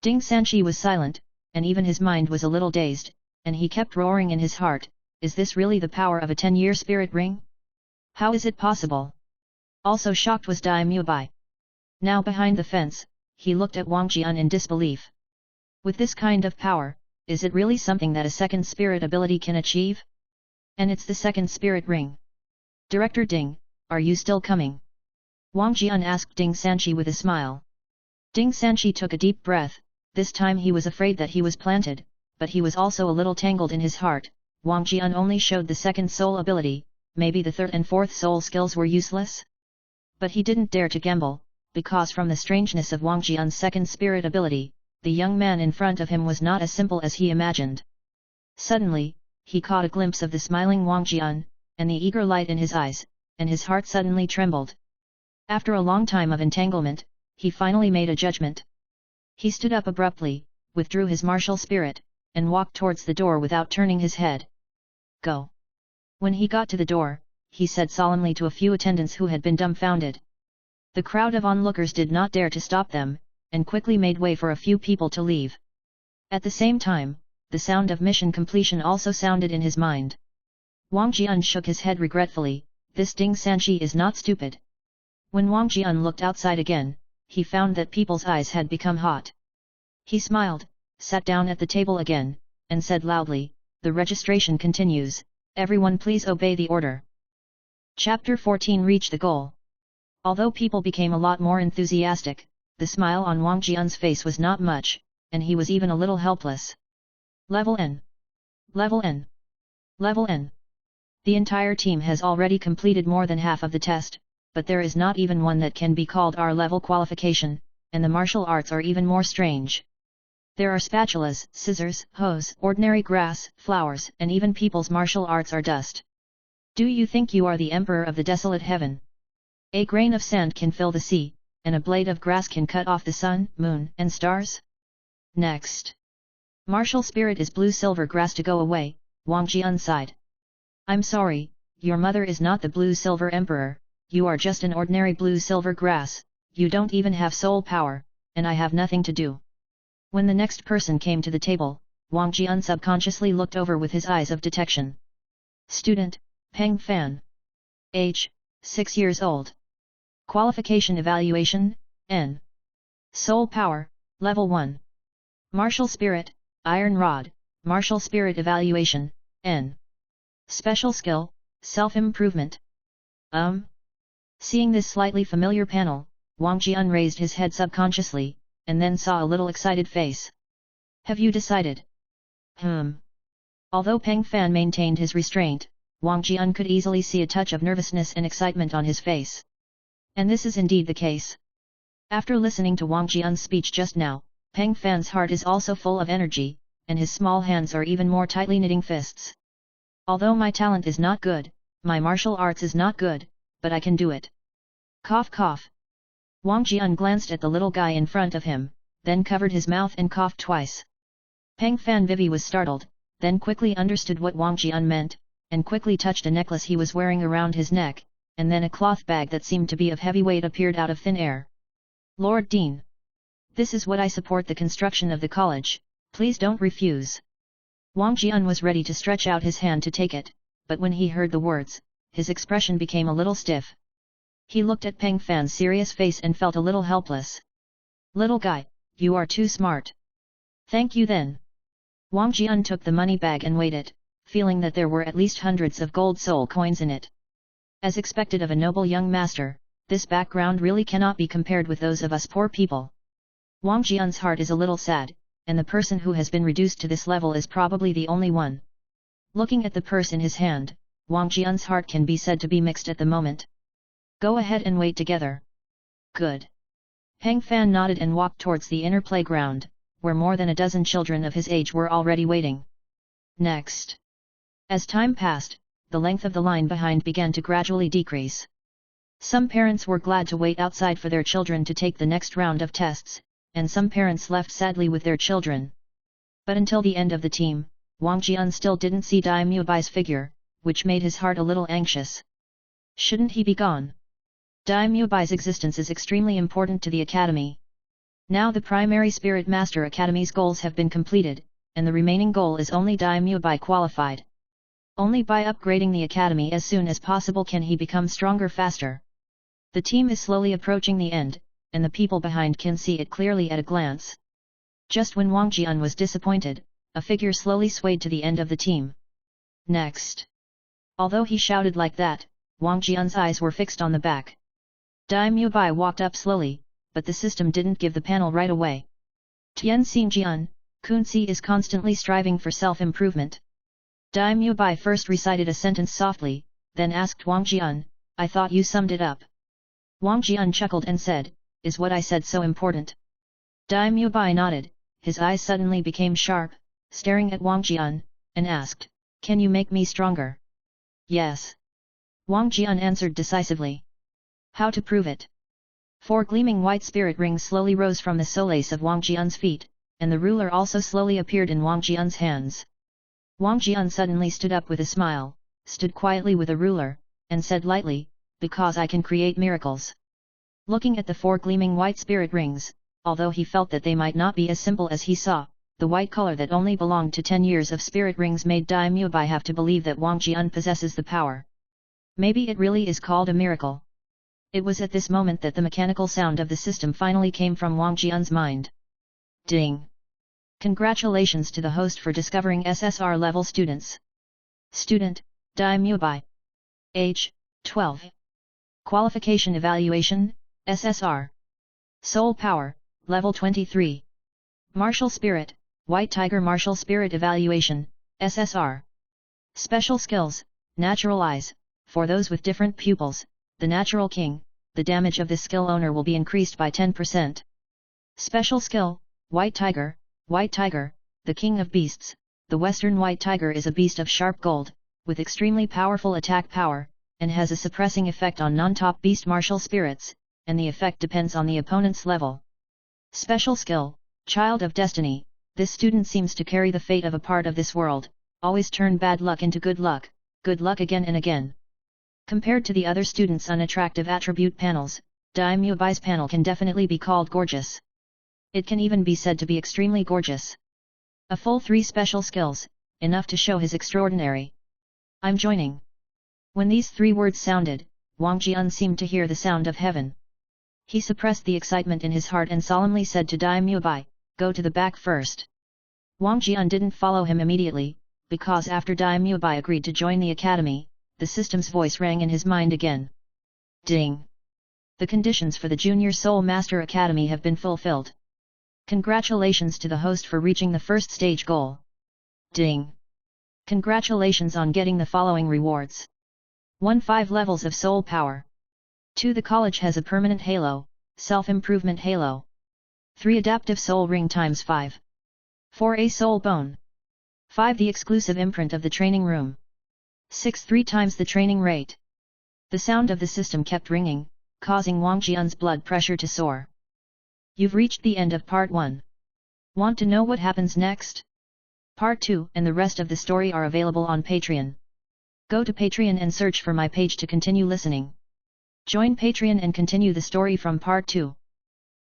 Ding Sanqi was silent, and even his mind was a little dazed, and he kept roaring in his heart, is this really the power of a 10-year spirit ring? How is it possible? Also shocked was Dai Mubai. Now behind the fence, he looked at Wang Jian in disbelief. With this kind of power, is it really something that a second spirit ability can achieve? And it's the second spirit ring. Director Ding, are you still coming? Wang Jian asked Ding Sanqi with a smile. Ding Sanqi took a deep breath. This time he was afraid that he was planted, but he was also a little tangled in his heart. Wang Jian only showed the second soul ability, maybe the third and fourth soul skills were useless? But he didn't dare to gamble, because from the strangeness of Wang Jian's second spirit ability, the young man in front of him was not as simple as he imagined. Suddenly, he caught a glimpse of the smiling Wang Jian, and the eager light in his eyes, and his heart suddenly trembled. After a long time of entanglement, he finally made a judgment. He stood up abruptly, withdrew his martial spirit, and walked towards the door without turning his head. Go! When he got to the door, he said solemnly to a few attendants who had been dumbfounded. The crowd of onlookers did not dare to stop them, and quickly made way for a few people to leave. At the same time, the sound of mission completion also sounded in his mind. Wang Jian shook his head regretfully, this Ding Sanqi is not stupid. When Wang Jian looked outside again, he found that people's eyes had become hot. He smiled, sat down at the table again, and said loudly, the registration continues, everyone please obey the order. Chapter 14 Reach the goal. Although people became a lot more enthusiastic, the smile on Wang Jian's face was not much, and he was even a little helpless. Level N. Level N. Level N. The entire team has already completed more than half of the test, but there is not even one that can be called R-level qualification, and the martial arts are even more strange. There are spatulas, scissors, hoes, ordinary grass, flowers, and even people's martial arts are dust. Do you think you are the emperor of the desolate heaven? A grain of sand can fill the sea, and a blade of grass can cut off the sun, moon, and stars? Next. Martial spirit is blue silver grass to go away, Wang Jian sighed. I'm sorry, your mother is not the blue silver emperor, you are just an ordinary blue silver grass, you don't even have soul power, and I have nothing to do. When the next person came to the table, Wang Jian subconsciously looked over with his eyes of detection. Student, Peng Fan. Age, 6 years old. Qualification evaluation, N. Soul power, level 1. Martial spirit, Iron Rod, martial spirit evaluation, N. Special skill, self-improvement. Seeing this slightly familiar panel, Wang Jian raised his head subconsciously, and then saw a little excited face. Have you decided? Although Peng Fan maintained his restraint, Wang Jian could easily see a touch of nervousness and excitement on his face. And this is indeed the case. After listening to Wang Jian's speech just now, Peng Fan's heart is also full of energy, and his small hands are even more tightly knitting fists. Although my talent is not good, my martial arts is not good, but I can do it. Cough cough. Wang Jian glanced at the little guy in front of him, then covered his mouth and coughed twice. Peng Fan Vivi was startled, then quickly understood what Wang Jian meant, and quickly touched a necklace he was wearing around his neck, and then a cloth bag that seemed to be of heavy weight appeared out of thin air. Lord Dean. This is what I support the construction of the college, please don't refuse. Wang Jian was ready to stretch out his hand to take it, but when he heard the words, his expression became a little stiff. He looked at Peng Fan's serious face and felt a little helpless. Little guy, you are too smart. Thank you then. Wang Jian took the money bag and weighed it, feeling that there were at least hundreds of gold soul coins in it. As expected of a noble young master, this background really cannot be compared with those of us poor people. Wang Jian's heart is a little sad, and the person who has been reduced to this level is probably the only one. Looking at the purse in his hand, Wang Jian's heart can be said to be mixed at the moment. Go ahead and wait together. Good. Peng Fan nodded and walked towards the inner playground, where more than a dozen children of his age were already waiting. Next. As time passed, the length of the line behind began to gradually decrease. Some parents were glad to wait outside for their children to take the next round of tests, and some parents left sadly with their children. But until the end of the team, Wang Jian still didn't see Daimyo-bai's figure, which made his heart a little anxious. Shouldn't he be gone? Daimyo-bai's existence is extremely important to the academy. Now the primary Spirit Master Academy's goals have been completed, and the remaining goal is only Daimyo-bai qualified. Only by upgrading the academy as soon as possible can he become stronger faster. The team is slowly approaching the end, and the people behind can see it clearly at a glance. Just when Wang Jian was disappointed, a figure slowly swayed to the end of the team. Next. Although he shouted like that, Wang Jian's eyes were fixed on the back. Daimyo-bai walked up slowly, but the system didn't give the panel right away. Tian Xingjian, Kunzi is constantly striving for self-improvement. Daimyo-bai first recited a sentence softly, then asked Wang Jian, I thought you summed it up. Wang Jian chuckled and said, is what I said so important? Daimyo-bai nodded, his eyes suddenly became sharp, staring at Wang Jian, and asked, can you make me stronger? Yes. Wang Jian answered decisively. How to prove it? 4 gleaming white spirit rings slowly rose from the solace of Wang Jian's feet, and the ruler also slowly appeared in Wang Jian's hands. Wang Jian suddenly stood up with a smile, stood quietly with a ruler, and said lightly, because I can create miracles. Looking at the 4 gleaming white spirit rings, although he felt that they might not be as simple as he saw, the white color that only belonged to 10 years of spirit rings made Daimyo-bai have to believe that Wang Jian possesses the power. Maybe it really is called a miracle. It was at this moment that the mechanical sound of the system finally came from Wang Jian's mind. Ding! Congratulations to the host for discovering SSR level students. Student, Daimyo-bai. Age, 12. Qualification evaluation, SSR. Soul power, level 23. Martial spirit, White Tiger martial spirit evaluation, SSR. Special skills, natural eyes, for those with different pupils, the natural king, the damage of this skill owner will be increased by 10%. Special skill, White Tiger, the king of beasts, the western white tiger is a beast of sharp gold, with extremely powerful attack power, and has a suppressing effect on non-top beast martial spirits, and the effect depends on the opponent's level. Special skill, Child of Destiny, This student seems to carry the fate of a part of this world, always turn bad luck into good luck again and again. Compared to the other students' unattractive attribute panels, Daimyobi's panel can definitely be called gorgeous. It can even be said to be extremely gorgeous. A full 3 special skills, enough to show his extraordinary. I'm joining. When these 3 words sounded, Wang Jian seemed to hear the sound of heaven. He suppressed the excitement in his heart and solemnly said to Daimyobi, go to the back first. Wang Jian didn't follow him immediately, because after Daimyobi agreed to join the academy, the system's voice rang in his mind again. Ding! The conditions for the Junior Soul Master Academy have been fulfilled. Congratulations to the host for reaching the first stage goal. Ding! Congratulations on getting the following rewards. 1. 5 levels of soul power. 2. The college has a permanent halo, self-improvement halo. 3. Adaptive soul ring times 5. 4. A soul bone. 5. The exclusive imprint of the training room. 6. 3 times the training rate. The sound of the system kept ringing, causing Wang Jian's blood pressure to soar. You've reached the end of Part 1. Want to know what happens next? Part 2 and the rest of the story are available on Patreon. Go to Patreon and search for my page to continue listening. Join Patreon and continue the story from Part 2.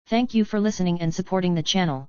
Thank you for listening and supporting the channel.